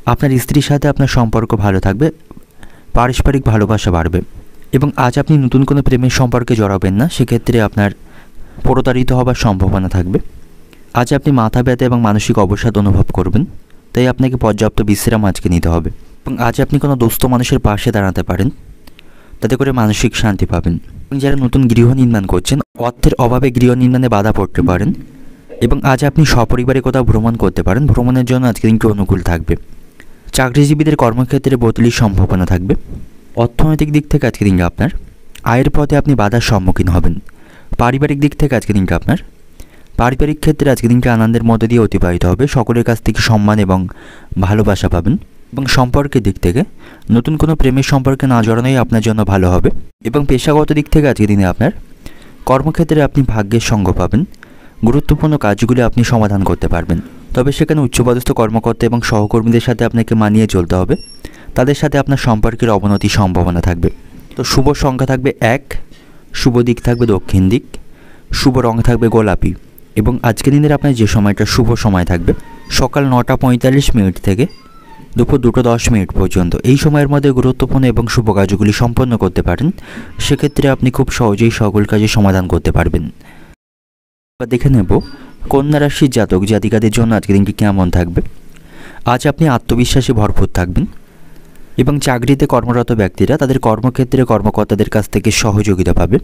আপনার স্ত্রীর সাথে আপনার সম্পর্ক ভালো থাকবে, পারস্পরিক ভালোবাসা বাড়বে। এবং আজ আপনি নতুন কোনো প্রেমের সম্পর্কে জড়াবেন না, সেক্ষেত্রে আপনার প্রতারিত হবার সম্ভাবনা থাকবে। আজ আপনি মাথা ব্যথা এবং মানসিক অবসাদ অনুভব করবেন, তাই আপনাকে পর্যাপ্ত বিশ্রাম আজকে নিতে হবে। এবং আজ আপনি কোনো দুস্থ মানুষের পাশে দাঁড়াতে পারেন, তাতে করে মানসিক শান্তি পাবেন। এবং যারা নতুন গৃহ নির্মাণ করছেন অর্থের অভাবে গৃহ নির্মাণে বাধা পড়তে পারেন। এবং আজ আপনি সপরিবারে কোথাও ভ্রমণ করতে পারেন, ভ্রমণের জন্য আজকে দিনটি অনুকূল থাকবে। চাকরিজীবীদের কর্মক্ষেত্রে বদলির সম্ভাবনা থাকবে। অর্থনৈতিক দিক থেকে আজকে দিনটা আপনার আয়ের পথে আপনি বাধার সম্মুখীন হবেন। পারিবারিক দিক থেকে আজকে দিনটা আপনার পারিবারিক ক্ষেত্রে আজকে দিনটা আনন্দের মধ্যে দিয়ে অতিবাহিত হবে। সকলের কাছ থেকে সম্মান এবং ভালোবাসা পাবেন। এবং সম্পর্কের দিক থেকে নতুন কোনো প্রেমের সম্পর্কে না জড়ানোই আপনার জন্য ভালো হবে। এবং পেশাগত দিক থেকে আজকে দিনে আপনার কর্মক্ষেত্রে আপনি ভাগ্যের সঙ্গ পাবেন। গুরুত্বপূর্ণ কাজগুলি আপনি সমাধান করতে পারবেন। তবে সেখানে উচ্চপদস্থ কর্মকর্তা এবং সহকর্মীদের সাথে আপনাকে মানিয়ে চলতে হবে। তাদের সাথে আপনার সম্পর্কের অবনতির সম্ভাবনা থাকবে। তো শুভ সংখ্যা থাকবে 1, শুভ দিক থাকবে দক্ষিণ দিক, শুভ রং থাকবে গোলাপি। এবং আজকের দিনের আপনার যে সময়টা শুভ সময় থাকবে সকাল 9:45 থেকে দুপুর 2:10 পর্যন্ত। এই সময়ের মধ্যে গুরুত্বপূর্ণ এবং শুভ কাজগুলি সম্পন্ন করতে পারেন। সেক্ষেত্রে আপনি খুব সহজেই সকল কাজে সমাধান করতে পারবেন। এবার দেখে নেব কন্যা রাশির জাতক জাতিকাদের জন্য আজকের দিনটি কেমন থাকবে। আজ আপনি আত্মবিশ্বাসে ভরপুর থাকবেন। এবং চাকরিতে কর্মরত ব্যক্তিরা তাদের কর্মক্ষেত্রে কর্মকর্তাদের কাছ থেকে সহযোগিতা পাবে।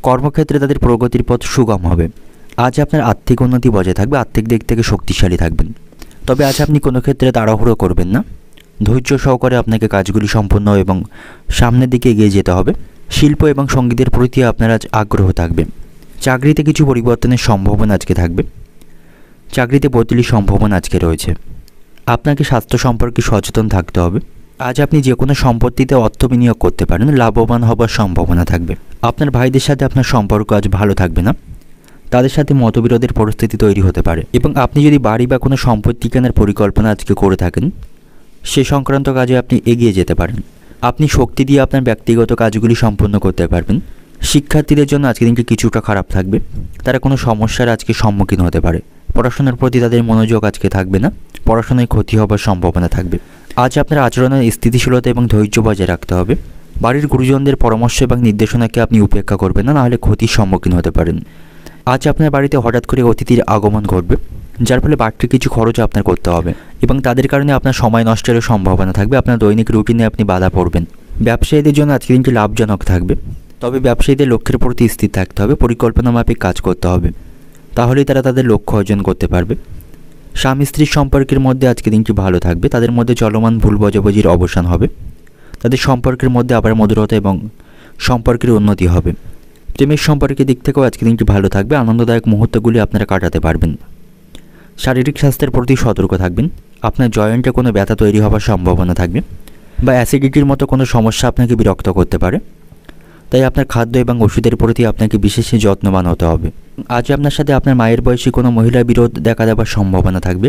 কর্মক্ষেত্রে তাদের প্রগতির পথ সুগম হবে। আজ আপনার আর্থিক উন্নতি বজায় থাকবে, আর্থিক দিক থেকে শক্তিশালী থাকবেন। তবে আজ আপনি কোনো ক্ষেত্রে তাড়াহুড়ো করবেন না। ধৈর্য সহকারে আপনাকে কাজগুলি সম্পূর্ণ এবং সামনের দিকে এগিয়ে যেতে হবে। শিল্প এবং সঙ্গীতের প্রতি আপনার আজ আগ্রহ থাকবে। চাকরিতে কিছু পরিবর্তনের সম্ভাবনা আজকে থাকবে। চাকরিতে বদলির সম্ভাবনা আজকে রয়েছে। আপনাকে স্বাস্থ্য সম্পর্কে সচেতন থাকতে হবে। আজ আপনি যে কোনো সম্পত্তিতে অর্থ বিনিয়োগ করতে পারেন, লাভবান হবার সম্ভাবনা থাকবে। আপনার ভাইদের সাথে আপনার সম্পর্ক আজ ভালো থাকবে না, তাদের সাথে মতবিরোধের পরিস্থিতি তৈরি হতে পারে। এবং আপনি যদি বাড়ি বা কোনো সম্পত্তি কেনার পরিকল্পনা আজকে করে থাকেন, সে সংক্রান্ত কাজে আপনি এগিয়ে যেতে পারেন। আপনি শক্তি দিয়ে আপনার ব্যক্তিগত কাজগুলি সম্পন্ন করতে পারবেন। শিক্ষার্থীদের জন্য আজকে দিনটি কিছুটা খারাপ থাকবে। তারা কোনো সমস্যার আজকে সম্মুখীন হতে পারে। পড়াশোনার প্রতি তাদের মনোযোগ আজকে থাকবে না, পড়াশোনায় ক্ষতি হবার সম্ভাবনা থাকবে। আজ আপনার আচরণের স্থিতিশীলতা এবং ধৈর্য বজায় রাখতে হবে। বাড়ির গুরুজনদের পরামর্শ এবং নির্দেশনাকে আপনি উপেক্ষা করবেন না, নাহলে ক্ষতির সম্মুখীন হতে পারেন। আজ আপনার বাড়িতে হঠাৎ করে অতিথির আগমন ঘটবে, যার ফলে বাড়তি কিছু খরচ আপনার করতে হবে এবং তাদের কারণে আপনার সময় নষ্টেরও সম্ভাবনা থাকবে। আপনার দৈনিক রুটিনে আপনি বাধা পড়বেন। ব্যবসায়ীদের জন্য আজকে দিনটি লাভজনক থাকবে, তবে ব্যবসায়ীদের লক্ষ্যের প্রতি স্থির থাকতে হবে, পরিকল্পনা মাফিক কাজ করতে হবে, তাহলেই তারা তাদের লক্ষ্য অর্জন করতে পারবে। স্বামী স্ত্রীর সম্পর্কের মধ্যে আজকে দিনটি ভালো থাকবে। তাদের মধ্যে চলমান ভুল বোঝাবুঝির অবসান হবে। তাদের সম্পর্কের মধ্যে আবার মধুরতা এবং সম্পর্কের উন্নতি হবে। প্রেমের সম্পর্কের দিক থেকেও আজকে দিনটি ভালো থাকবে। আনন্দদায়ক মুহূর্তগুলি আপনারা কাটাতে পারবেন। শারীরিক স্বাস্থ্যের প্রতি সতর্ক থাকবেন। আপনার জয়েন্টে কোনো ব্যথা তৈরি হওয়ার সম্ভাবনা থাকবে বা অ্যাসিডিটির মতো কোনো সমস্যা আপনাকে বিরক্ত করতে পারে। তাই আপনার খাদ্য এবং ওষুধের প্রতি আপনাকে বিশেষ যত্নবান হতে হবে। আজ আপনার সাথে আপনার মায়ের বয়সী কোনো মহিলার বিরোধ দেখা দেওয়ার সম্ভাবনা থাকবে।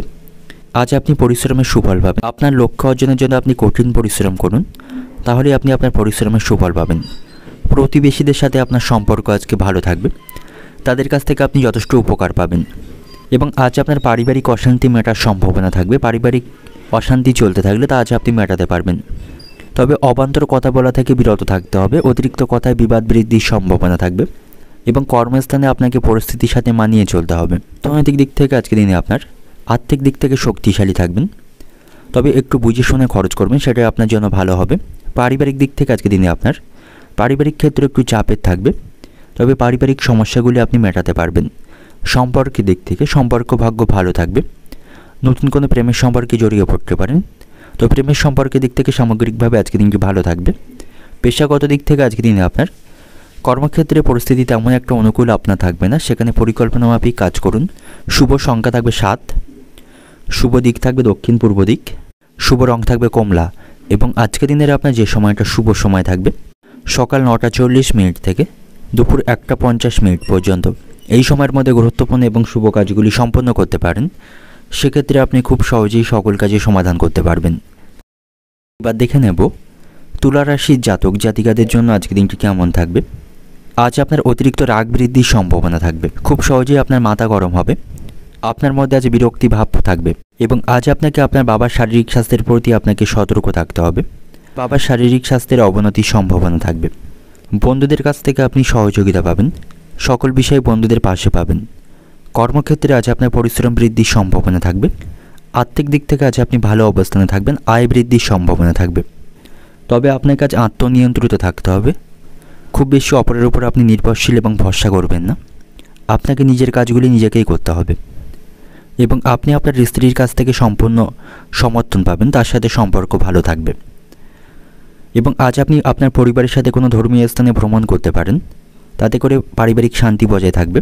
আজ আপনি পরিশ্রমের সুফল পাবেন। আপনার লক্ষ্য অর্জনের জন্য আপনি কঠিন পরিশ্রম করুন, তাহলে আপনি আপনার পরিশ্রমের সুফল পাবেন। প্রতিবেশীদের সাথে আপনার সম্পর্ক আজকে ভালো থাকবে। তাদের কাছ থেকে আপনি যথেষ্ট উপকার পাবেন এবং আজ আপনার পারিবারিক অশান্তি মেটার সম্ভাবনা থাকবে। পারিবারিক অশান্তি চলতে থাকলে তা আজ আপনি মেটাতে পারবেন। তবে অবান্তর কথা বলা থেকে বিরত থাকতে হবে। অতিরিক্ত কথায় বিবাদ বৃদ্ধির সম্ভাবনা থাকবে এবং কর্মস্থানে আপনাকে পরিস্থিতির সাথে মানিয়ে চলতে হবে। অর্থনৈতিক দিক থেকে আজকে দিনে আপনার আর্থিক দিক থেকে শক্তিশালী থাকবেন, তবে একটু বুঝে শুনে খরচ করবেন, সেটা আপনার জন্য ভালো হবে। পারিবারিক দিক থেকে আজকে দিনে আপনার পারিবারিক ক্ষেত্রে একটু চাপের থাকবে, তবে পারিবারিক সমস্যাগুলি আপনি মেটাতে পারবেন। সম্পর্কের দিক থেকে সম্পর্ক ভাগ্য ভালো থাকবে। নতুন কোনো প্রেমের সম্পর্কে জড়িয়ে পড়তে পারেন। তো প্রেমের সম্পর্কের দিক থেকে সামগ্রিকভাবে আজকে দিনটি ভালো থাকবে। পেশাগত দিক থেকে আজকে দিনে আপনার কর্মক্ষেত্রে পরিস্থিতি তেমন একটা অনুকূল আপনার থাকবে না, সেখানে পরিকল্পনা মাফিক কাজ করুন। শুভ সংখ্যা থাকবে 7, শুভ দিক থাকবে দক্ষিণ পূর্ব দিক, শুভ রং থাকবে কমলা এবং আজকের দিনের আপনার যে সময়টা শুভ সময় থাকবে সকাল 9টা 40 মিনিট থেকে দুপুর 1টা 50 মিনিট পর্যন্ত। এই সময়ের মধ্যে গুরুত্বপূর্ণ এবং শুভ কাজগুলি সম্পন্ন করতে পারেন। সেক্ষেত্রে আপনি খুব সহজেই সকল কাজে সমাধান করতে পারবেন। এবার দেখে নেব তুলা রাশির জাতক জাতিকাদের জন্য আজকে দিনটি কেমন থাকবে। আজ আপনার অতিরিক্ত রাগ বৃদ্ধির সম্ভাবনা থাকবে। খুব সহজেই আপনার মাথা গরম হবে। আপনার মধ্যে আজ বিরক্তি ভাব থাকবে এবং আজ আপনাকে আপনার বাবার শারীরিক স্বাস্থ্যের প্রতি আপনাকে সতর্ক থাকতে হবে। বাবার শারীরিক স্বাস্থ্যের অবনতির সম্ভাবনা থাকবে। বন্ধুদের কাছ থেকে আপনি সহযোগিতা পাবেন। সকল বিষয়ে বন্ধুদের পাশে পাবেন। কর্মক্ষেত্রে আজ আপনার পরিশ্রম বৃদ্ধির সম্ভাবনা থাকবে। আর্থিক দিক থেকে আজ আপনি ভালো অবস্থানে থাকবেন। আয় বৃদ্ধির সম্ভাবনা থাকবে, তবে আপনাকে আজ আত্মনিয়ন্ত্রিত থাকতে হবে। খুব বেশি অপরের উপর আপনি নির্ভরশীল এবং ভরসা করবেন না। আপনাকে নিজের কাজগুলি নিজেকেই করতে হবে এবং আপনি আপনার স্ত্রীর কাছ থেকে সম্পূর্ণ সমর্থন পাবেন। তার সাথে সম্পর্ক ভালো থাকবে এবং আজ আপনি আপনার পরিবারের সাথে কোনো ধর্মীয় স্থানে ভ্রমণ করতে পারেন। তাতে করে পারিবারিক শান্তি বজায় থাকবে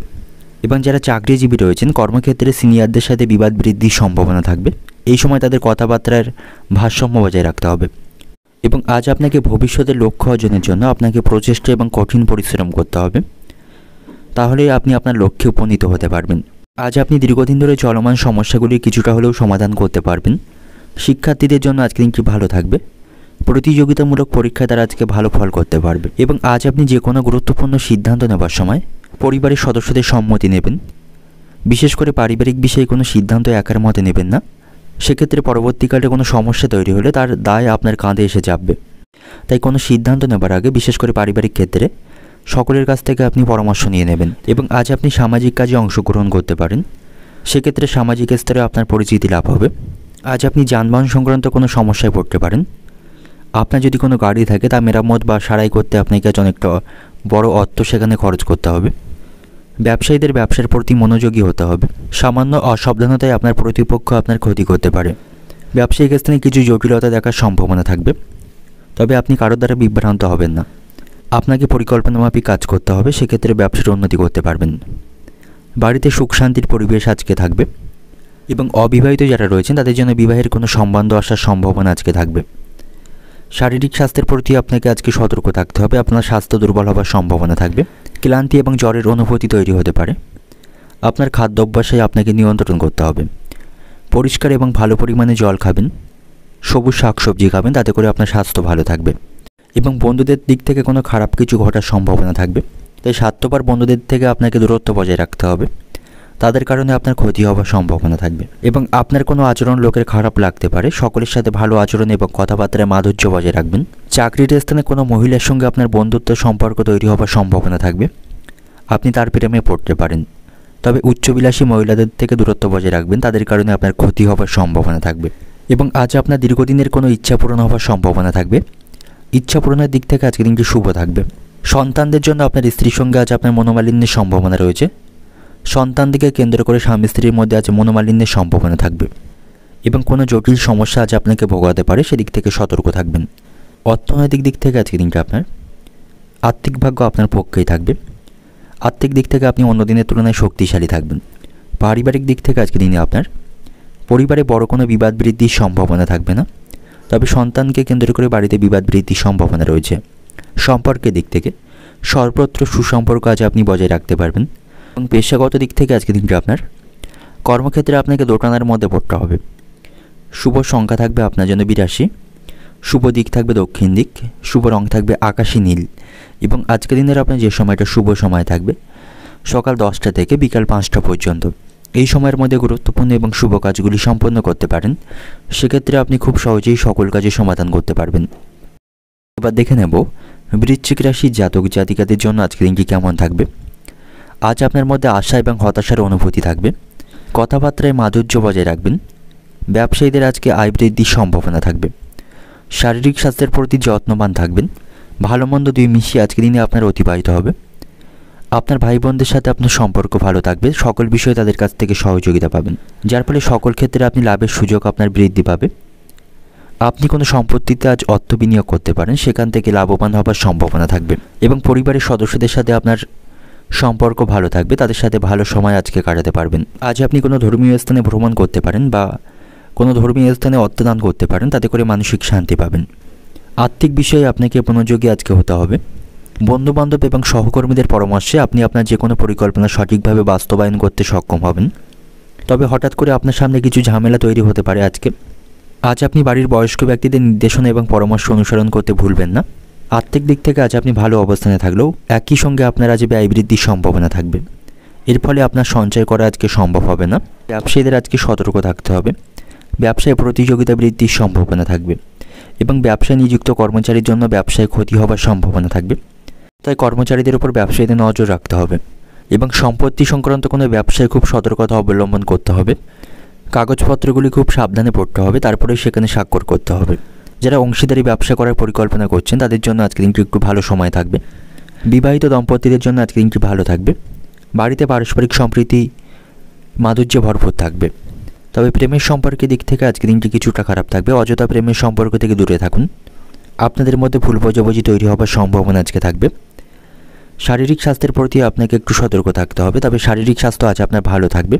এবং যারা চাকরিজীবী রয়েছেন কর্মক্ষেত্রে সিনিয়রদের সাথে বিবাদ বৃদ্ধির সম্ভাবনা থাকবে। এই সময় তাদের কথাবার্তার ভারসাম্য বজায় রাখতে হবে এবং আজ আপনাকে ভবিষ্যতের লক্ষ্য অর্জনের জন্য আপনাকে প্রচেষ্টা এবং কঠিন পরিশ্রম করতে হবে, তাহলেই আপনি আপনার লক্ষ্যে উপনীত হতে পারবেন। আজ আপনি দীর্ঘদিন ধরে চলমান সমস্যাগুলি কিছুটা হলেও সমাধান করতে পারবেন। শিক্ষার্থীদের জন্য আজকে দিনটি ভালো থাকবে। প্রতিযোগিতামূলক পরীক্ষায় তারা আজকে ভালো ফল করতে পারবে এবং আজ আপনি যে কোনো গুরুত্বপূর্ণ সিদ্ধান্ত নেবার সময় পরিবারের সদস্যদের সম্মতি নেবেন। বিশেষ করে পারিবারিক বিষয়ে কোনো সিদ্ধান্ত একার মতে নেবেন না। সেক্ষেত্রে পরবর্তীকালে কোনো সমস্যা তৈরি হলে তার দায় আপনার কাঁধে এসে চাপবে। তাই কোনো সিদ্ধান্ত নেবার আগে বিশেষ করে পারিবারিক ক্ষেত্রে সকলের কাছ থেকে আপনি পরামর্শ নিয়ে নেবেন এবং আজ আপনি সামাজিক কাজে অংশগ্রহণ করতে পারেন। সেক্ষেত্রে সামাজিক স্তরে আপনার পরিচিতি লাভ হবে। আজ আপনি যানবাহন সংক্রান্ত কোনো সমস্যায় পড়তে পারেন। আপনার যদি কোনো গাড়ি থাকে তা মেরামত বা সারাই করতে আপনাকে আজ অনেকটা বড় অর্থ সেখানে খরচ করতে হবে। ব্যবসায়ীদের ব্যবসার প্রতি মনোযোগী হতে হবে। সামান্য অসাবধানতায় আপনার প্রতিপক্ষ আপনার ক্ষতি করতে পারে। ব্যবসায়িক স্থানে কিছু জটিলতা দেখার সম্ভাবনা থাকবে, তবে আপনি কারোর দ্বারা বিভ্রান্ত হবেন না। আপনাকে পরিকল্পনা মাফিক কাজ করতে হবে, সেক্ষেত্রে ব্যবসার উন্নতি করতে পারবেন। বাড়িতে সুখ শান্তির পরিবেশ আজকে থাকবে এবং অবিবাহিত যারা রয়েছেন তাদের জন্য বিবাহের কোনো সম্বন্ধ আসার সম্ভাবনা আজকে থাকবে। শারীরিক স্বাস্থ্যের প্রতি আপনাকে আজকে সতর্ক থাকতে হবে। আপনার স্বাস্থ্য দুর্বল হওয়ার সম্ভাবনা থাকবে। ক্লান্তি এবং জ্বরের অনুভূতি তৈরি হতে পারে। আপনার খাদ্যাভ্যাসে আপনাকে নিয়ন্ত্রণ করতে হবে। পরিষ্কার এবং ভালো পরিমাণে জল খাবেন। সবুজ শাকসবজি খাবেন, তাতে করে আপনার স্বাস্থ্য ভালো থাকবে এবং বন্ধুদের দিক থেকে কোনো খারাপ কিছু ঘটার সম্ভাবনা থাকবে। তাই স্বার্থপর বন্ধুদের থেকে আপনাকে দূরত্ব বজায় রাখতে হবে। তাদের কারণে আপনার ক্ষতি হওয়ার সম্ভাবনা থাকবে এবং আপনার কোনো আচরণ লোকের খারাপ লাগতে পারে। সকলের সাথে ভালো আচরণ এবং কথাবার্তায় মাধুর্য বজায় রাখবেন। চাকরির স্থানে কোনো মহিলার সঙ্গে আপনার বন্ধুত্ব সম্পর্ক তৈরি হওয়ার সম্ভাবনা থাকবে। আপনি তার প্রেমে পড়তে পারেন। তবে উচ্চবিলাসী মহিলাদের থেকে দূরত্ব বজায় রাখবেন, তাদের কারণে আপনার ক্ষতি হওয়ার সম্ভাবনা থাকবে। এবং আজ আপনার দীর্ঘদিনের কোনো ইচ্ছা পূরণ হওয়ার সম্ভাবনা থাকবে। ইচ্ছা পূরণের দিক থেকে আজকের দিনটি শুভ থাকবে। সন্তানদের জন্য আপনার স্ত্রীর সঙ্গে আজ আপনার মনোমালিন্যের সম্ভাবনা রয়েছে। সন্তানদিকে কেন্দ্র করে স্বামী স্ত্রীর মধ্যে আজ মনোমালিন্যের সম্ভাবনা থাকবে এবং কোনো জটিল সমস্যা আজ আপনাকে ভোগাতে পারে, সেদিক থেকে সতর্ক থাকবেন। অর্থনৈতিক দিক থেকে আজকের দিনটা আপনার আর্থিক ভাগ্য আপনার পক্ষেই থাকবে। আর্থিক দিক থেকে আপনি অন্য দিনের তুলনায় শক্তিশালী থাকবেন। পারিবারিক দিক থেকে আজকের দিনে আপনার পরিবারে বড় কোনো বিবাদ বৃদ্ধির সম্ভাবনা থাকবে না। তবে সন্তানকে কেন্দ্র করে বাড়িতে বিবাদ বৃদ্ধির সম্ভাবনা রয়েছে। সম্পর্কের দিক থেকে সর্বত্র সুসম্পর্ক আজ আপনি বজায় রাখতে পারবেন। এবং পেশাগত দিক থেকে আজকের দিনটা আপনার কর্মক্ষেত্রে আপনাকে দোটানার মধ্যে পড়তে হবে। শুভ সংখ্যা থাকবে আপনার জন্য 82। শুভ দিক থাকবে দক্ষিণ দিক। শুভ রং থাকবে আকাশী নীল। এবং আজকের দিনের আপনার যে সময়টা শুভ সময় থাকবে সকাল 10টা থেকে বিকাল 5টা পর্যন্ত। এই সময়ের মধ্যে গুরুত্বপূর্ণ এবং শুভ কাজগুলি সম্পন্ন করতে পারেন। সেক্ষেত্রে আপনি খুব সহজেই সকল কাজের সমাধান করতে পারবেন। এবার দেখে নেব বৃশ্চিক রাশির জাতক জাতিকাদের জন্য আজকের দিনটি কেমন থাকবে। আজ আপনার মধ্যে আশা এবং হতাশার অনুভূতি থাকবে। কথাবার্তায় মাধুর্য বজায় রাখবেন। ব্যবসায়ীদের আজকে আয় বৃদ্ধির সম্ভাবনা থাকবে। শারীরিক স্বাস্থ্যের প্রতি যত্নবান থাকবেন। ভালো মন্দ দুই মিশিয়ে আজকের দিনে আপনার অতিবাহিত হবে। আপনার ভাই বোনদের সাথে আপনার সম্পর্ক ভালো থাকবে। সকল বিষয়ে তাদের কাছ থেকে সহযোগিতা পাবেন, যার ফলে সকল ক্ষেত্রে আপনি লাভের সুযোগ আপনার বৃদ্ধি পাবে। আপনি কোনো সম্পত্তিতে আজ অর্থ বিনিয়োগ করতে পারেন, সেখান থেকে লাভবান হবার সম্ভাবনা থাকবে। এবং পরিবারের সদস্যদের সাথে আপনার সম্পর্ক ভালো থাকবে, তাদের সাথে ভালো সময় আজকে কাটাতে পারবেন। আজ আপনি কোনো ধর্মীয় স্থানে ভ্রমণ করতে পারেন বা কোনো ধর্মীয় স্থানে অর্থদান করতে পারেন, তাতে করে মানসিক শান্তি পাবেন। আর্থিক বিষয়ে আপনাকে মনোযোগী আজকে হতে হবে। বন্ধুবান্ধব এবং সহকর্মীদের পরামর্শে আপনি আপনার যে কোনো পরিকল্পনা সঠিকভাবে বাস্তবায়ন করতে সক্ষম হবেন। তবে হঠাৎ করে আপনার সামনে কিছু ঝামেলা তৈরি হতে পারে আজকে। আজ আপনি বাড়ির বয়স্ক ব্যক্তিদের নির্দেশনা এবং পরামর্শ অনুসরণ করতে ভুলবেন না। আর্থিক দিক থেকে আজ আপনি ভালো অবস্থানে থাকলেও একই সঙ্গে আপনার আজ ব্যয় বৃদ্ধির সম্ভাবনা থাকবে। এর ফলে আপনার সঞ্চয় করা আজকে সম্ভব হবে না। ব্যবসায়ীদের আজকে সতর্ক থাকতে হবে। ব্যবসায় প্রতিযোগিতা বৃদ্ধির সম্ভাবনা থাকবে এবং ব্যবসায় নিযুক্ত কর্মচারীর জন্য ব্যবসায় ক্ষতি হওয়ার সম্ভাবনা থাকবে। তাই কর্মচারীদের উপর ব্যবসায়ীদের নজর রাখতে হবে এবং সম্পত্তি সংক্রান্ত কোনো ব্যবসায় খুব সতর্কতা অবলম্বন করতে হবে। কাগজপত্রগুলি খুব সাবধানে পড়তে হবে, তারপরে সেখানে স্বাক্ষর করতে হবে। যারা অংশীদারি ব্যবসা করার পরিকল্পনা করছেন তাদের জন্য আজকে দিনটি একটু ভালো সময় থাকবে। বিবাহিত দম্পতিদের জন্য আজকে দিনটি ভালো থাকবে। বাড়িতে পারস্পরিক সম্প্রীতি মাধুর্যে ভরপুর থাকবে। তবে প্রেমের সম্পর্কের দিক থেকে আজকে দিনটি কিছুটা খারাপ থাকবে। অযথা প্রেমের সম্পর্ক থেকে দূরে থাকুন। আপনাদের মধ্যে ভুল বোঝাবুঝি তৈরি হওয়ার সম্ভাবনা আজকে থাকবে। শারীরিক স্বাস্থ্যের প্রতি আপনাকে একটু সতর্ক থাকতে হবে। তবে শারীরিক স্বাস্থ্য আজ আপনার ভালো থাকবে।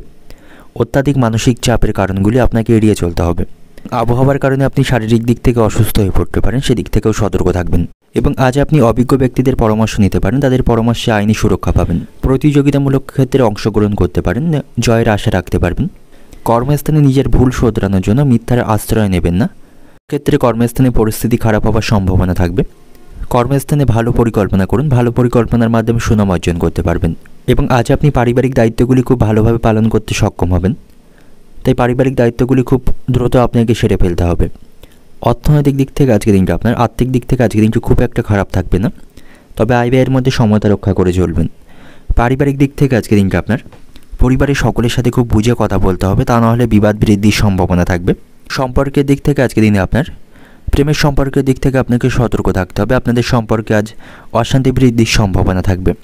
অত্যাধিক মানসিক চাপের কারণগুলি আপনাকে এড়িয়ে চলতে হবে। আবহাওয়ার কারণে আপনি শারীরিক দিক থেকে অসুস্থ হয়ে পড়তে পারেন, সেদিক থেকেও সতর্ক থাকবেন। এবং আজ আপনি অভিজ্ঞ ব্যক্তিদের পরামর্শ নিতে পারেন, তাদের পরামর্শে আইনি সুরক্ষা পাবেন। প্রতিযোগিতামূলক ক্ষেত্রে অংশগ্রহণ করতে পারেন, জয়ের আশা রাখতে পারবেন। কর্মস্থানে নিজের ভুল শোধরানোর জন্য মিথ্যার আশ্রয় নেবেন না। ক্ষেত্রে কর্মস্থানে পরিস্থিতি খারাপ হওয়ার সম্ভাবনা থাকবে। কর্মস্থানে ভালো পরিকল্পনা করুন। ভালো পরিকল্পনার মাধ্যমে সুনাম অর্জন করতে পারবেন। এবং আজ আপনি পারিবারিক দায়িত্বগুলি খুব ভালোভাবে পালন করতে সক্ষম হবেন। তাই পারিবারিক দায়িত্বগুলি খুব দ্রুত আপনাকে সেরে ফেলতে হবে। অর্থনৈতিক দিক থেকে আজকের দিনটা আপনার আর্থিক দিক থেকে আজকের দিনটি খুব একটা খারাপ থাকবে না। তবে আয় ব্যয়ের মধ্যে সমতা রক্ষা করে চলবেন। পারিবারিক দিক থেকে আজকের দিনটা আপনার পরিবারের সকলের সাথে খুব বুঝে কথা বলতে হবে, তা নাহলে বিবাদ বৃদ্ধির সম্ভাবনা থাকবে। সম্পর্কের দিক থেকে আজকের দিনে আপনার প্রেমের সম্পর্কের দিক থেকে আপনাকে সতর্ক থাকতে হবে। আপনাদের সম্পর্কে আজ অশান্তি বৃদ্ধির সম্ভাবনা থাকবে।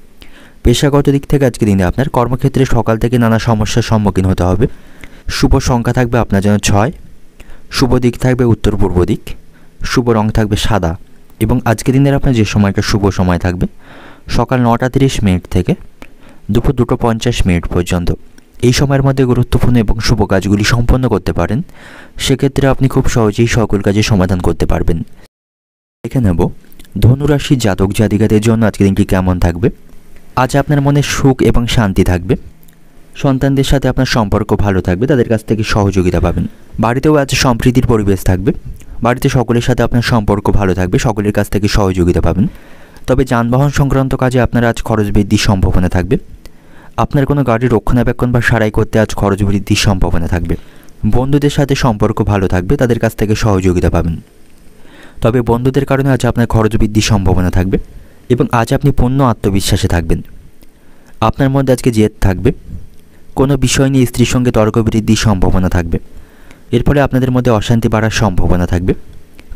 পেশাগত দিক থেকে আজকের দিনে আপনার কর্মক্ষেত্রে সকাল থেকে নানা সমস্যার সম্মুখীন হতে হবে। শুভ সংখ্যা থাকবে আপনার জন্য 6। শুভ দিক থাকবে উত্তর পূর্ব দিক। শুভ রং থাকবে সাদা। এবং আজকের দিনের আপনার যে সময়টা শুভ সময় থাকবে সকাল 9টা 30 মিনিট থেকে দুপুর 2টা 50 মিনিট পর্যন্ত। এই সময়ের মধ্যে গুরুত্বপূর্ণ এবং শুভ কাজগুলি সম্পন্ন করতে পারেন। সেক্ষেত্রে আপনি খুব সহজেই সকল কাজের সমাধান করতে পারবেন। দেখে নেব ধনুরাশির জাতক জাতিকাদের জন্য আজকের দিনটি কেমন থাকবে। আজ আপনার মনে সুখ এবং শান্তি থাকবে। সন্তানদের সাথে আপনার সম্পর্ক ভালো থাকবে, তাদের কাছ থেকে সহযোগিতা পাবেন। বাড়িতেও আজ সম্প্রীতির পরিবেশ থাকবে। বাড়িতে সকলের সাথে আপনার সম্পর্ক ভালো থাকবে, সকলের কাছ থেকে সহযোগিতা পাবেন। তবে যানবাহন সংক্রান্ত কাজে আপনার আজ খরচ বৃদ্ধির সম্ভাবনা থাকবে। আপনার কোনো গাড়ির রক্ষণাবেক্ষণ বা সারাই করতে আজ খরচ বৃদ্ধির সম্ভাবনা থাকবে। বন্ধুদের সাথে সম্পর্ক ভালো থাকবে, তাদের কাছ থেকে সহযোগিতা পাবেন। তবে বন্ধুদের কারণে আজ আপনার খরচ বৃদ্ধির সম্ভাবনা থাকবে এবং আজ আপনি পূর্ণ আত্মবিশ্বাসে থাকবেন। আপনার মধ্যে আজকে জেদ থাকবে। কোনো বিষয় নিয়ে স্ত্রীর সঙ্গে তর্ক বৃদ্ধির সম্ভাবনা থাকবে। এর ফলে আপনাদের মধ্যে অশান্তি বাড়ার সম্ভাবনা থাকবে।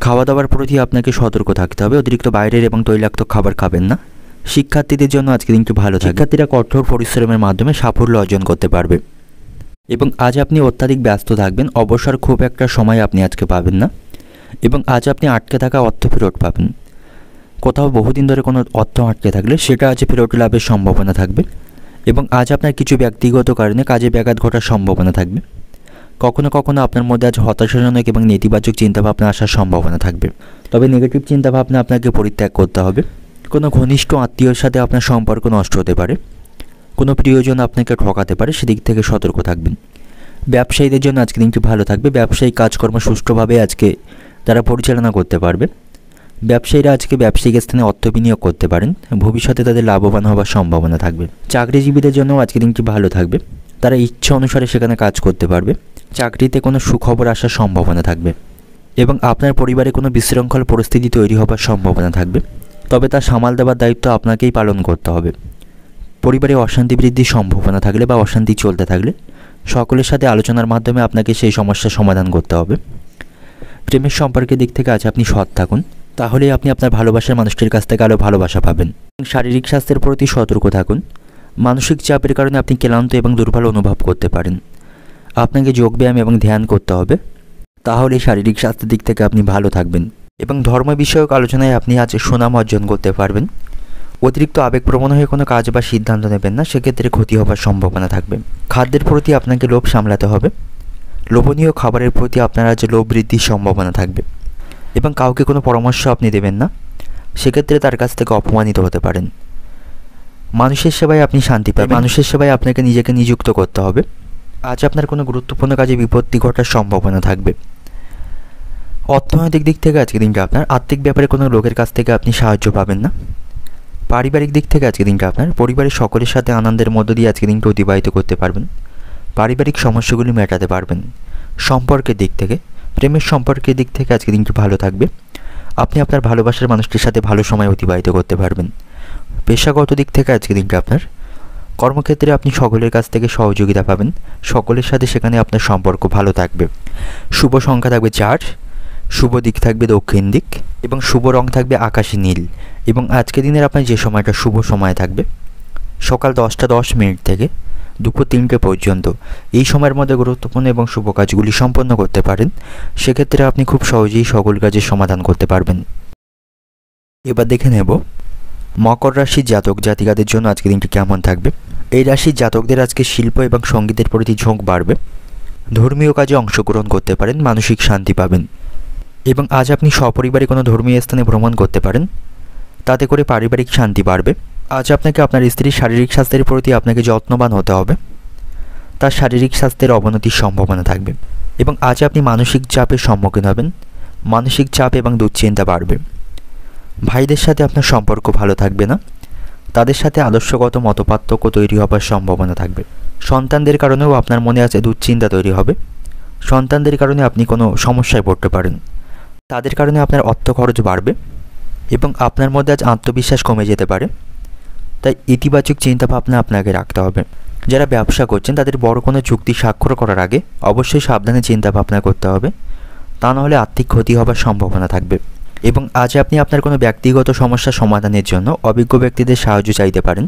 খাওয়া দাওয়ার প্রতি আপনাকে সতর্ক থাকতে হবে। অতিরিক্ত বাইরের এবং তৈলাক্ত খাবার খাবেন না। শিক্ষার্থীদের জন্য আজকে দিনটি ভালো থাকবে। শিক্ষার্থীরা কঠোর পরিশ্রমের মাধ্যমে সাফল্য অর্জন করতে পারবে এবং আজ আপনি অত্যাধিক ব্যস্ত থাকবেন। অবসর খুব একটা সময় আপনি আজকে পাবেন না এবং আজ আপনি আটকে থাকা অর্থ ফেরত পাবেন। কোথাও বহুদিন ধরে কোনো অর্থ আটকে থাকলে সেটা আজ ফেরত লাভের সম্ভাবনা থাকবে এবং আজ আপনার কিছু ব্যক্তিগত কারণে কাজে ব্যাঘাত ঘটার সম্ভাবনা থাকবে। কখনো কখনো আপনার মধ্যে আজ হতাশাজনক এবং নেতিবাচক চিন্তাভাবনা আসার সম্ভাবনা থাকবে। তবে নেগেটিভ চিন্তাভাবনা আপনাকে পরিত্যাগ করতে হবে। কোনো ঘনিষ্ঠ আত্মীয়র সাথে আপনার সম্পর্ক নষ্ট হতে পারে। কোনো প্রিয়জন আপনাকে ঠকাতে পারে, সেদিক থেকে সতর্ক থাকবেন। ব্যবসায়ীদের জন্য আজকে দিনটি ভালো থাকবে। ব্যবসায়িক কাজকর্ম সুষ্ঠুভাবে আজকে তারা পরিচালনা করতে পারবে। ব্যবসায়ীরা আজকে ব্যবসায়িক স্থানে অর্থ বিনিয়োগ করতে পারেন। ভবিষ্যতে তাদের লাভবান হওয়ার সম্ভাবনা থাকবে। চাকরিজীবীদের জন্য আজকে দিনটি ভালো থাকবে। তারা ইচ্ছা অনুসারে সেখানে কাজ করতে পারবে। চাকরিতে কোনো সুখবর আসার সম্ভাবনা থাকবে এবং আপনার পরিবারে কোনো বিশৃঙ্খল পরিস্থিতি তৈরি হবার সম্ভাবনা থাকবে। তবে তা সামাল দেওয়ার দায়িত্ব আপনাকেই পালন করতে হবে। পরিবারে অশান্তি বৃদ্ধির সম্ভাবনা থাকলে বা অশান্তি চলতে থাকলে সকলের সাথে আলোচনার মাধ্যমে আপনাকে সেই সমস্যার সমাধান করতে হবে। প্রেমের সম্পর্কের দিক থেকে আজ আপনি সৎ থাকুন, তাহলেই আপনি আপনার ভালোবাসার মানুষটির কাছ থেকে আরও ভালোবাসা পাবেন। শারীরিক স্বাস্থ্যের প্রতি সতর্ক থাকুন। মানসিক চাপের কারণে আপনি ক্লান্ত এবং দুর্বল অনুভব করতে পারেন। আপনাকে যোগব্যায়াম এবং ধ্যান করতে হবে, তাহলে শারীরিক স্বাস্থ্যের দিক থেকে আপনি ভালো থাকবেন এবং ধর্ম বিষয়ক আলোচনায় আপনি আজ সুনাম অর্জন করতে পারবেন। অতিরিক্ত আবেগপ্রবণ হয়ে কোনো কাজ বা সিদ্ধান্ত নেবেন না, সেক্ষেত্রে ক্ষতি হবার সম্ভাবনা থাকবে। খাদ্যের প্রতি আপনাকে লোভ সামলাতে হবে। লোভনীয় খাবারের প্রতি আপনার আজ লোভ বৃদ্ধির সম্ভাবনা থাকবে এবং কাউকে কোনো পরামর্শ আপনি দেবেন না, সেক্ষেত্রে তার কাছ থেকে অপমানিত হতে পারেন। মানুষের সেবায় আপনি শান্তি পাবেন। মানুষের সেবায় আপনাকে নিজেকে নিযুক্ত করতে হবে। আজ আপনার কোনো গুরুত্বপূর্ণ কাজে বিপত্তি ঘটার সম্ভাবনা থাকবে। অর্থনৈতিক দিক থেকে আজকে দিনটা আপনার আর্থিক ব্যাপারে কোনো লোকের কাছ থেকে আপনি সাহায্য পাবেন না। পারিবারিক দিক থেকে আজকে দিনটা আপনার পরিবারের সকলের সাথে আনন্দের মধ্য দিয়ে আজকে দিনটা অতিবাহিত করতে পারবেন। পারিবারিক সমস্যাগুলি মেটাতে পারবেন। সম্পর্কের দিক থেকে, প্রেমের সম্পর্কের দিক থেকে আজকে দিনটি ভালো থাকবে। আপনি আপনার ভালোবাসার মানুষটির সাথে ভালো সময় অতিবাহিত করতে পারবেন। পেশাগত দিক থেকে আজকে দিনটা আপনার কর্মক্ষেত্রে আপনি সকলের কাছ থেকে সহযোগিতা পাবেন। সকলের সাথে সেখানে আপনার সম্পর্ক ভালো থাকবে। শুভ সংখ্যা থাকবে 4, শুভ দিক থাকবে দক্ষিণ দিক এবং শুভ রং থাকবে আকাশী নীল। এবং আজকে দিনের আপনার যে সময়টা শুভ সময় থাকবে সকাল 10:10 থেকে দুপুর 3টে পর্যন্ত। এই সময়ের মধ্যে গুরুত্বপূর্ণ এবং শুভ কাজগুলি সম্পন্ন করতে পারেন। সেক্ষেত্রে আপনি খুব সহজেই সকল কাজের সমাধান করতে পারবেন। এবার দেখে নেব মকর রাশির জাতক জাতিকাদের জন্য আজকে দিনটি কেমন থাকবে। এই রাশির জাতকদের আজকে শিল্প এবং সঙ্গীতের প্রতি ঝোঁক বাড়বে। ধর্মীয় কাজে অংশগ্রহণ করতে পারেন, মানসিক শান্তি পাবেন এবং আজ আপনি সপরিবারে কোনো ধর্মীয় স্থানে ভ্রমণ করতে পারেন, তাতে করে পারিবারিক শান্তি বাড়বে। আজ আপনাকে আপনার স্ত্রীর শারীরিক স্বাস্থ্যের প্রতি আপনাকে যত্নবান হতে হবে। তার শারীরিক স্বাস্থ্যের অবনতির সম্ভাবনা থাকবে এবং আজ আপনি মানসিক চাপের সম্মুখীন হবেন। মানসিক চাপ এবং দুশ্চিন্তা বাড়বে। ভাইদের সাথে আপনার সম্পর্ক ভালো থাকবে না। তাদের সাথে আদর্শগত মতপার্থক্য তৈরি হবার সম্ভাবনা থাকবে। সন্তানদের কারণেও আপনার মনে আছে দুশ্চিন্তা তৈরি হবে। সন্তানদের কারণে আপনি কোনো সমস্যায় পড়তে পারেন। তাদের কারণে আপনার অর্থ খরচ বাড়বে এবং আপনার মধ্যে আজ আত্মবিশ্বাস কমে যেতে পারে। তাই ইতিবাচক চিন্তাভাবনা আপনাকে রাখতে হবে। যারা ব্যবসা করছেন তাদের বড় কোনো চুক্তি স্বাক্ষর করার আগে অবশ্যই সাবধানে চিন্তাভাবনা করতে হবে, তা নাহলে আর্থিক ক্ষতি হবার সম্ভাবনা থাকবে। এবং আজ আপনি আপনার কোনো ব্যক্তিগত সমস্যা সমাধানের জন্য অভিজ্ঞ ব্যক্তিদের সাহায্য চাইতে পারেন।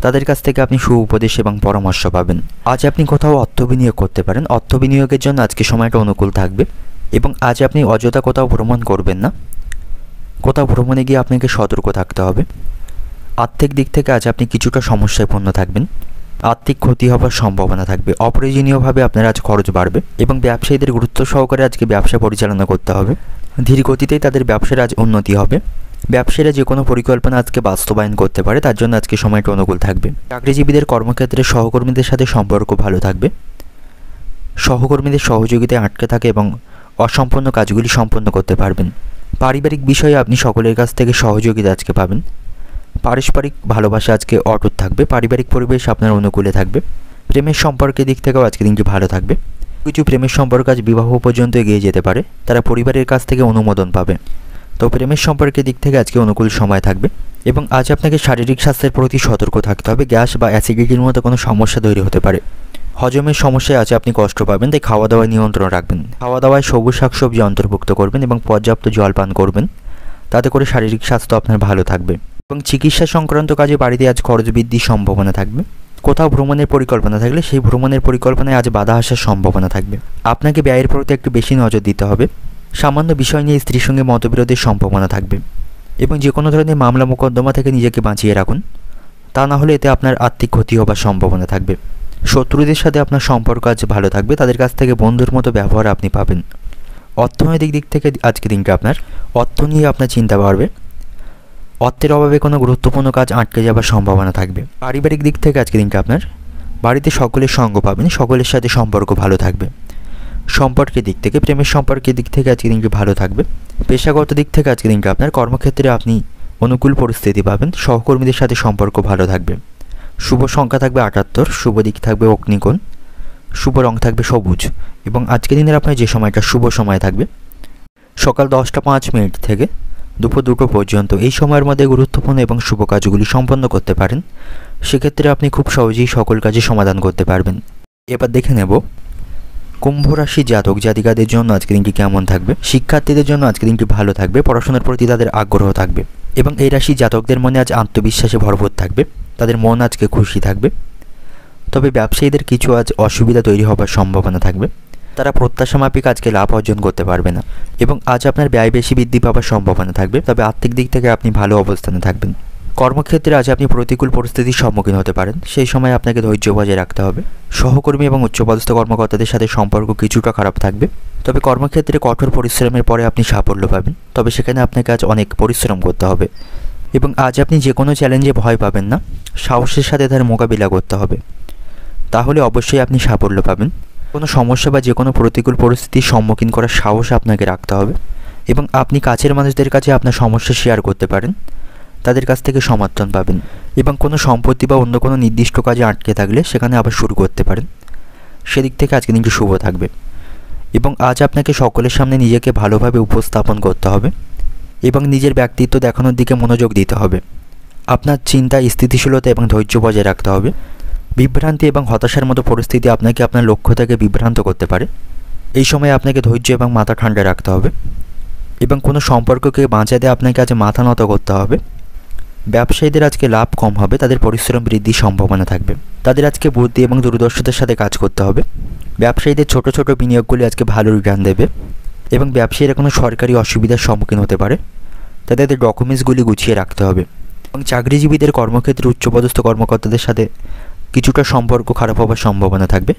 তাদের কাছ থেকে আপনি সুউপদেশ এবং পরামর্শ পাবেন। আজ আপনি কোথাও অর্থ বিনিয়োগ করতে পারেন। অর্থ বিনিয়োগের জন্য আজকে সময়টা অনুকূল থাকবে এবং আজ আপনি অযথা কোথাও ভ্রমণ করবেন না। কোথাও ভ্রমণে গিয়ে আপনাকে সতর্ক থাকতে হবে। আর্থিক দিক থেকে আজ আপনি কিছুটা সমস্যায় পূর্ণ থাকবেন। আর্থিক ক্ষতি হবার সম্ভাবনা থাকবে। অপ্রয়োজনীয়ভাবে আপনার আজ খরচ বাড়বে এবং ব্যবসায়ীদের গুরুত্ব সহকারে আজকে ব্যবসা পরিচালনা করতে হবে। ধীর গতিতেই তাদের ব্যবসার আজ উন্নতি হবে। ব্যবসায়ীরা যে কোনো পরিকল্পনা আজকে বাস্তবায়ন করতে পারে, তার জন্য আজকে সময়টা অনুকূল থাকবে। চাকরিজীবীদের কর্মক্ষেত্রে সহকর্মীদের সাথে সম্পর্ক ভালো থাকবে। সহকর্মীদের সহযোগিতায় আটকে থাকে এবং অসম্পূর্ণ কাজগুলি সম্পন্ন করতে পারবেন। পারিবারিক বিষয়ে আপনি সকলের কাছ থেকে সহযোগিতা আজকে পাবেন। পারস্পরিক ভালোবাসা আজকে অটুট থাকবে। পারিবারিক পরিবেশ আপনার অনুকূলে থাকবে। প্রেমের সম্পর্কের দিক থেকেও আজকে দিনটি ভালো থাকবে। কিছু প্রেমের সম্পর্ক আজ বিবাহ পর্যন্ত এগিয়ে যেতে পারে, তারা পরিবারের কাছ থেকে অনুমোদন পাবে। তো প্রেমের সম্পর্কের দিক থেকে আজকে অনুকূল সময় থাকবে। এবং আজ আপনাকে শারীরিক স্বাস্থ্যের প্রতি সতর্ক থাকতে হবে। গ্যাস বা অ্যাসিডিটির মতো কোনো সমস্যা তৈরি হতে পারে। হজমের সমস্যায় আছে আপনি কষ্ট পাবেন, তাই খাওয়া দাওয়ায় নিয়ন্ত্রণ রাখবেন। খাওয়া দাওয়ায় সবুজ শাকসবজি অন্তর্ভুক্ত করবেন এবং পর্যাপ্ত জল পান করবেন, তাতে করে শারীরিক স্বাস্থ্য আপনার ভালো থাকবে। এবং চিকিৎসা সংক্রান্ত কাজে বাড়িতে আজ খরচ বৃদ্ধির সম্ভাবনা থাকবে। কোথাও ভ্রমণের পরিকল্পনা থাকলে সেই ভ্রমণের পরিকল্পনায় আজ বাধা আসার সম্ভাবনা থাকবে। আপনাকে ব্যয়ের প্রতি একটু বেশি নজর দিতে হবে। সামান্য বিষয় নিয়ে স্ত্রীর সঙ্গে মতবিরোধের সম্ভাবনা থাকবে। এবং যে কোনো ধরনের মামলা মোকদ্দমা থেকে নিজেকে বাঁচিয়ে রাখুন, তা না হলে এতে আপনার আর্থিক ক্ষতি হবার সম্ভাবনা থাকবে। শত্রুদের সাথে আপনার সম্পর্ক আজ ভালো থাকবে, তাদের কাছ থেকে বন্ধুর মতো ব্যবহার আপনি পাবেন। অর্থনৈতিক দিক থেকে আজকে দিনটা আপনার অর্থ নিয়ে আপনার চিন্তা বাড়বে। অর্থের অভাবে কোনো গুরুত্বপূর্ণ কাজ আটকে যাওয়ার সম্ভাবনা থাকবে। পারিবারিক দিক থেকে আজকে দিনটা আপনার বাড়িতে সকলের সঙ্গ পাবেন, সকলের সাথে সম্পর্ক ভালো থাকবে। সম্পর্কের দিক থেকে প্রেমের সম্পর্কের দিক থেকে আজকে দিনটি ভালো থাকবে। পেশাগত দিক থেকে আজকে দিনটা আপনার কর্মক্ষেত্রে আপনি অনুকূল পরিস্থিতি পাবেন, সহকর্মীদের সাথে সম্পর্ক ভালো থাকবে। শুভ সংখ্যা থাকবে 78, শুভ দিক থাকবে অগ্নিকোণ, শুভ রং থাকবে সবুজ। এবং আজকের দিনের আপনার যে সময়টা শুভ সময় থাকবে সকাল 10টা 5 মিনিট থেকে দুপুর 2টো পর্যন্ত, এই সময়ের মধ্যে গুরুত্বপূর্ণ এবং শুভ কাজগুলি সম্পন্ন করতে পারেন। সেক্ষেত্রে আপনি খুব সহজেই সকল কাজে সমাধান করতে পারবেন। এবার দেখে নেব কুম্ভ রাশি জাতক জাতিকাদের জন্য আজকে দিনটি কেমন থাকবে। শিক্ষার্থীদের জন্য আজকে দিনটি ভালো থাকবে, পড়াশোনার প্রতি তাদের আগ্রহ থাকবে এবং এই রাশি জাতকদের মনে আজ আত্মবিশ্বাসে ভরপুর থাকবে, তাদের মন আজকে খুশি থাকবে। তবে ব্যবসায়ীদের কিছু আজ অসুবিধা তৈরি হবার সম্ভাবনা থাকবে, তারা প্রত্যাশা মাফিক আজকে লাভ অর্জন করতে পারবে না। এবং আজ আপনার ব্যয় বেশি বৃদ্ধি পাওয়ার সম্ভাবনা থাকবে, তবে আর্থিক দিক থেকে আপনি ভালো অবস্থানে থাকবেন। কর্মক্ষেত্রে আজ আপনি প্রতিকূল পরিস্থিতির সম্মুখীন হতে পারেন, সেই সময় আপনাকে ধৈর্য বজায় রাখতে হবে। সহকর্মী এবং উচ্চপদস্থ কর্মকর্তাদের সাথে সম্পর্ক কিছুটা খারাপ থাকবে, তবে কর্মক্ষেত্রে কঠোর পরিশ্রমের পরে আপনি সাফল্য পাবেন, তবে সেখানে আপনাকে আজ অনেক পরিশ্রম করতে হবে। এবং আজ আপনি যে কোনো চ্যালেঞ্জে ভয় পাবেন না, সাহসের সাথে তার মোকাবিলা করতে হবে, তাহলে অবশ্যই আপনি সাফল্য পাবেন। কোনো সমস্যা বা যে কোনো প্রতিকূল পরিস্থিতির সম্মুখীন করার সাহস আপনাকে রাখতে হবে। এবং আপনি কাছের মানুষদের কাছে আপনার সমস্যা শেয়ার করতে পারেন, তাদের কাছ থেকে সমর্থন পাবেন। এবং কোনো সম্পত্তি বা অন্য কোনো নির্দিষ্ট কাজে আটকে থাকলে সেখানে আবার শুরু করতে পারেন, সেদিক থেকে আজকে দিনটি শুভ থাকবে। এবং আজ আপনাকে সকলের সামনে নিজেকে ভালোভাবে উপস্থাপন করতে হবে এবং নিজের ব্যক্তিত্ব দেখানোর দিকে মনোযোগ দিতে হবে। আপনার চিন্তা, স্থিতিশীলতা এবং ধৈর্য বজায় রাখতে হবে। বিভ্রান্তি এবং হতাশার মতো পরিস্থিতি আপনাকে আপনার লক্ষ্য থেকে বিভ্রান্ত করতে পারে, এই সময় আপনাকে ধৈর্য এবং মাথা ঠান্ডা রাখতে হবে। এবং কোনো সম্পর্ককে বাঁচাতে আপনাকে আজ মাথা নত করতে হবে। ব্যবসায়ীদের আজকে লাভ কম হবে, তাদের পরিশ্রম বৃদ্ধির সম্ভাবনা থাকবে, তাদের আজকে বুদ্ধি এবং দূরদর্শিতার সাথে কাজ করতে হবে। ব্যবসায়ীদের ছোট ছোট বিনিয়োগগুলি আজকে ভালো রিটার্ন দেবে এবং ব্যবসায়ীরা কোনো সরকারি অসুবিধার সম্মুখীন হতে পারে, তাদের ডকুমেন্টসগুলি গুছিয়ে রাখতে হবে। এবং চাকরিজীবীদের কর্মক্ষেত্রে উচ্চপদস্থ কর্মকর্তাদের সাথে কিছুটা সম্পর্ক খারাপ হওয়ার সম্ভাবনা থাকবে,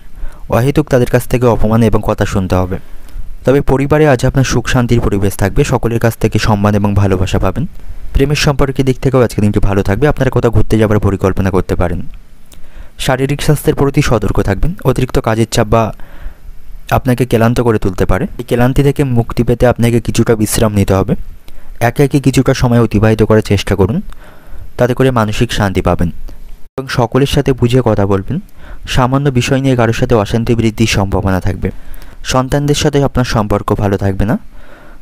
অহেতুক তাদের কাছ থেকে অপমান এবং কথা শুনতে হবে। তবে পরিবারে আজ আপনার সুখ শান্তির পরিবেশ থাকবে, সকলের কাছ থেকে সম্মান এবং ভালোবাসা পাবেন। প্রেমের সম্পর্কের দিক থেকেও আজকে দিনটি ভালো থাকবে, আপনারা কোথাও ঘুরতে যাওয়ার পরিকল্পনা করতে পারেন। শারীরিক স্বাস্থ্যের প্রতি সতর্ক থাকবেন, অতিরিক্ত কাজের চাপ বা আপনাকে ক্লান্ত করে তুলতে পারে। এই ক্লান্তি থেকে মুক্তি পেতে আপনাকে কিছুটা বিশ্রাম নিতে হবে। একে একে কিছুটা সময় অতিবাহিত করার চেষ্টা করুন, তাতে করে মানসিক শান্তি পাবেন। এবং সকলের সাথে বুঝে কথা বলবেন। সামান্য বিষয় নিয়ে কারোর সাথে অশান্তি বৃদ্ধির সম্ভাবনা থাকবে। সন্তানদের সাথে আপনার সম্পর্ক ভালো থাকবে না,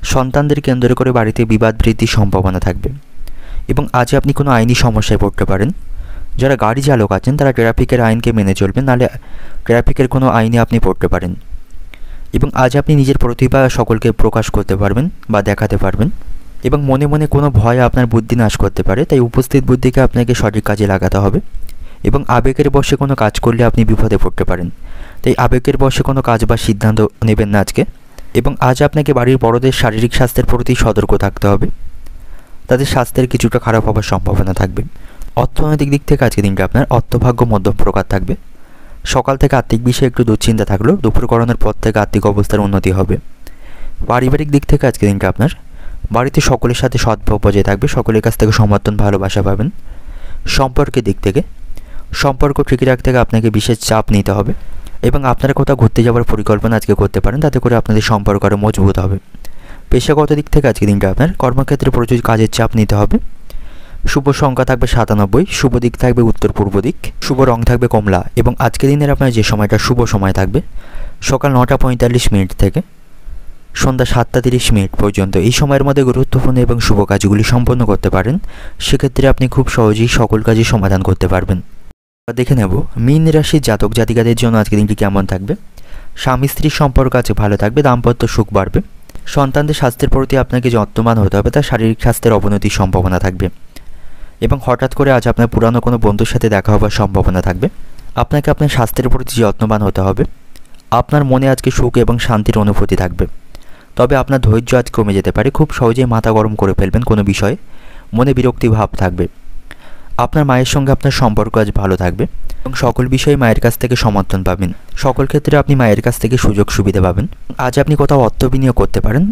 সন্তানদের কেন্দ্র করে বাড়িতে বিবাদ বৃদ্ধির সম্ভাবনা থাকবে। এবং আজ আপনি কোনো আইনি সমস্যায় পড়তে পারেন। যারা গাড়ি চালক আছেন তারা ট্রাফিকের আইনকে মেনে চলবেন, নাহলে ট্রাফিকের কোনো আইনে আপনি পড়তে পারেন। এবং আজ আপনি নিজের প্রতিভা সকলকে প্রকাশ করতে পারবেন বা দেখাতে পারবেন। এবং মনে মনে কোনো ভয় আপনার বুদ্ধি নাশ করতে পারে, তাই উপস্থিত বুদ্ধিকে আপনাকে সঠিক কাজে লাগাতে হবে। এবং আবেগের বশে কোনো কাজ করলে আপনি বিপদে পড়তে পারেন, তাই আবেগের বশে কোনো কাজ বা সিদ্ধান্ত নেবেন না আজকে। এবং আজ আপনাকে বাড়ির বড়দের শারীরিক স্বাস্থ্যের প্রতি সতর্ক থাকতে হবে, তাদের স্বাস্থ্যের কিছুটা খারাপ হওয়ার সম্ভাবনা থাকবে। অর্থনৈতিক দিক থেকে আজকে দিনটা আপনার অর্থভাগ্য মধ্যম প্রকার থাকবে। সকাল থেকে আর্থিক বিষয়ে একটু দুশ্চিন্তা থাকলেও দুপুর গড়ানোর পর থেকে আর্থিক অবস্থার উন্নতি হবে। পারিবারিক দিক থেকে আজকে দিনটা আপনার বাড়িতে সকলের সাথে সদ্ভাব বজায় থাকবে, সকলের কাছ থেকে সমর্থন ভালোবাসা পাবেন। সম্পর্কের দিক থেকে সম্পর্ক ঠিক রাখতে আপনাকে বিশেষ চাপ নিতে হবে এবং আপনারা কোথাও ঘুরতে যাওয়ার পরিকল্পনা আজকে করতে পারেন, তাতে করে আপনাদের সম্পর্ক আরও মজবুত হবে। পেশাগত দিক থেকে আজকে দিনটা আপনার কর্মক্ষেত্রে প্রচুর কাজের চাপ নিতে হবে, শুভ সংখ্যা থাকবে 97, শুভ দিক থাকবে উত্তর পূর্ব দিক, শুভ রং থাকবে কমলা। এবং আজকের দিনের আপনার যে সময়টা শুভ সময় থাকবে সকাল 9টা 45 মিনিট থেকে সন্ধ্যা 7টা 30 মিনিট পর্যন্ত। এই সময়ের মধ্যে গুরুত্বপূর্ণ এবং শুভ কাজগুলি সম্পন্ন করতে পারেন। সেক্ষেত্রে আপনি খুব সহজেই সকল কাজই সমাধান করতে পারবেন। দেখে নেব মীন রাশির জাতক জাতিকাদের জন্য আজকের দিনটি কেমন থাকবে। স্বামী স্ত্রীর সম্পর্ক আছে ভালো থাকবে, দাম্পত্য সুখ বাড়বে। সন্তানদের স্বাস্থ্যের প্রতি আপনাকে যত্নবান হতে হবে, তার শারীরিক স্বাস্থ্যের অবনতির সম্ভাবনা থাকবে। এবং হঠাৎ করে আজ আপনার পুরানো কোনো বন্ধুর সাথে দেখা হওয়ার সম্ভাবনা থাকবে। আপনাকে আপনার স্বাস্থ্যের প্রতি যত্নবান হতে হবে। আপনার মনে আজকে সুখ এবং শান্তির অনুভূতি থাকবে। তবে আপনার ধৈর্য আজ কমে যেতে পারে, খুব সহজেই মাথা গরম করে ফেলবেন কোনো বিষয়ে, মনে বিরক্তি ভাব থাকবে। আপনার মায়ের সঙ্গে আপনার সম্পর্ক আজ ভালো থাকবে এবং সকল বিষয়ে মায়ের কাছ থেকে সমর্থন পাবেন। সকল ক্ষেত্রে আপনি মায়ের কাছ থেকে সুযোগ সুবিধা পাবেন। আজ আপনি কোথাও অর্থ বিনিয়োগ করতে পারেন,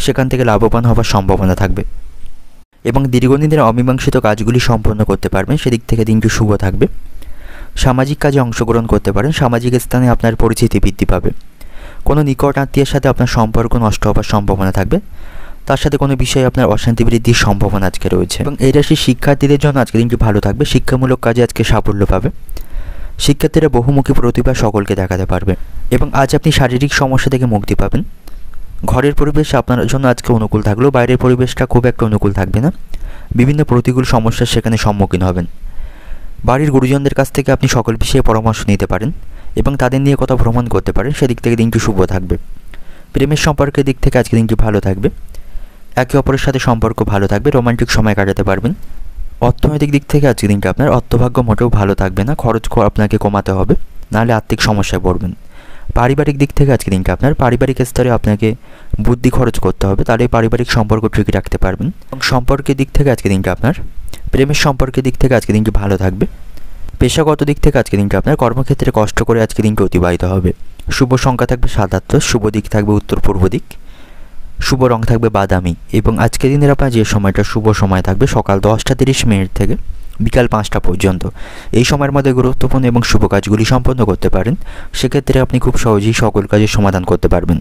সেখান থেকে লাভবান হওয়ার সম্ভাবনা থাকবে এবং দীর্ঘদিনের অমীমাংসিত কাজগুলি সম্পন্ন করতে পারবেন। সেদিক থেকে দিনটি শুভ থাকবে। সামাজিক কাজে অংশগ্রহণ করতে পারেন, সামাজিক স্থানে আপনার পরিচিতি বৃদ্ধি পাবে। কোনো নিকট আত্মীয়ের সাথে আপনার সম্পর্ক নষ্ট হওয়ার সম্ভাবনা থাকবে, তার সাথে কোনো বিষয়ে আপনার অশান্তি বৃদ্ধির সম্ভাবনা আজকে রয়েছে। এবং এই রাশির শিক্ষার্থীদের জন্য আজকে দিনটি ভালো থাকবে, শিক্ষামূলক কাজে আজকে সাফল্য পাবে। শিক্ষার্থীরা বহুমুখী প্রতিভা সকলকে দেখাতে পারবে এবং আজ আপনি শারীরিক সমস্যা থেকে মুক্তি পাবেন। ঘরের পরিবেশ আপনার জন্য আজকে অনুকূল থাকলেও বাইরের পরিবেশটা খুব একটা অনুকূল থাকবে না, বিভিন্ন প্রতিকূল সমস্যার সেখানে সম্মুখীন হবেন। বাড়ির গুরুজনদের কাছ থেকে আপনি সকল বিষয়ে পরামর্শ নিতে পারেন এবং তাদের নিয়ে কোথাও ভ্রমণ করতে পারেন, সেদিক থেকে দিনটি শুভ থাকবে। প্রেমের সম্পর্কের দিক থেকে আজকে দিনটি ভালো থাকবে, একে অপরের সাথে সম্পর্ক ভালো থাকবে, রোমান্টিক সময় কাটাতে পারবেন। অর্থনৈতিক দিক থেকে আজকে দিনটি আপনার অর্থভাগ্য মোটেও ভালো থাকবে না, খরচ আপনাকে কমাতে হবে, নাহলে আর্থিক সমস্যায় পড়বেন। পারিবারিক দিক থেকে আজকে দিনটি আপনার পারিবারিক স্তরে আপনাকে বুদ্ধি খরচ করতে হবে, তাহলে পারিবারিক সম্পর্ক ঠিক রাখতে পারবেন। এবং সম্পর্কের দিক থেকে আজকে দিনটি আপনার প্রেমের সম্পর্কের দিক থেকে আজকে দিনটি ভালো থাকবে। পেশাগত দিক থেকে আজকে দিনটি আপনার কর্মক্ষেত্রে কষ্ট করে আজকে দিনটি অতিবাহিত হবে। শুভ সংখ্যা থাকবে 7, শুভ দিক থাকবে উত্তর পূর্ব দিক, শুভ রং থাকবে বাদামি। এবং আজকের দিনের আপনার যে সময়টা শুভ সময় থাকবে সকাল 10টা 30 মিনিট থেকে বিকাল 5টা পর্যন্ত। এই সময়ের মধ্যে গুরুত্বপূর্ণ এবং শুভ কাজগুলি সম্পন্ন করতে পারেন। সেক্ষেত্রে আপনি খুব সহজেই সকল কাজের সমাধান করতে পারবেন।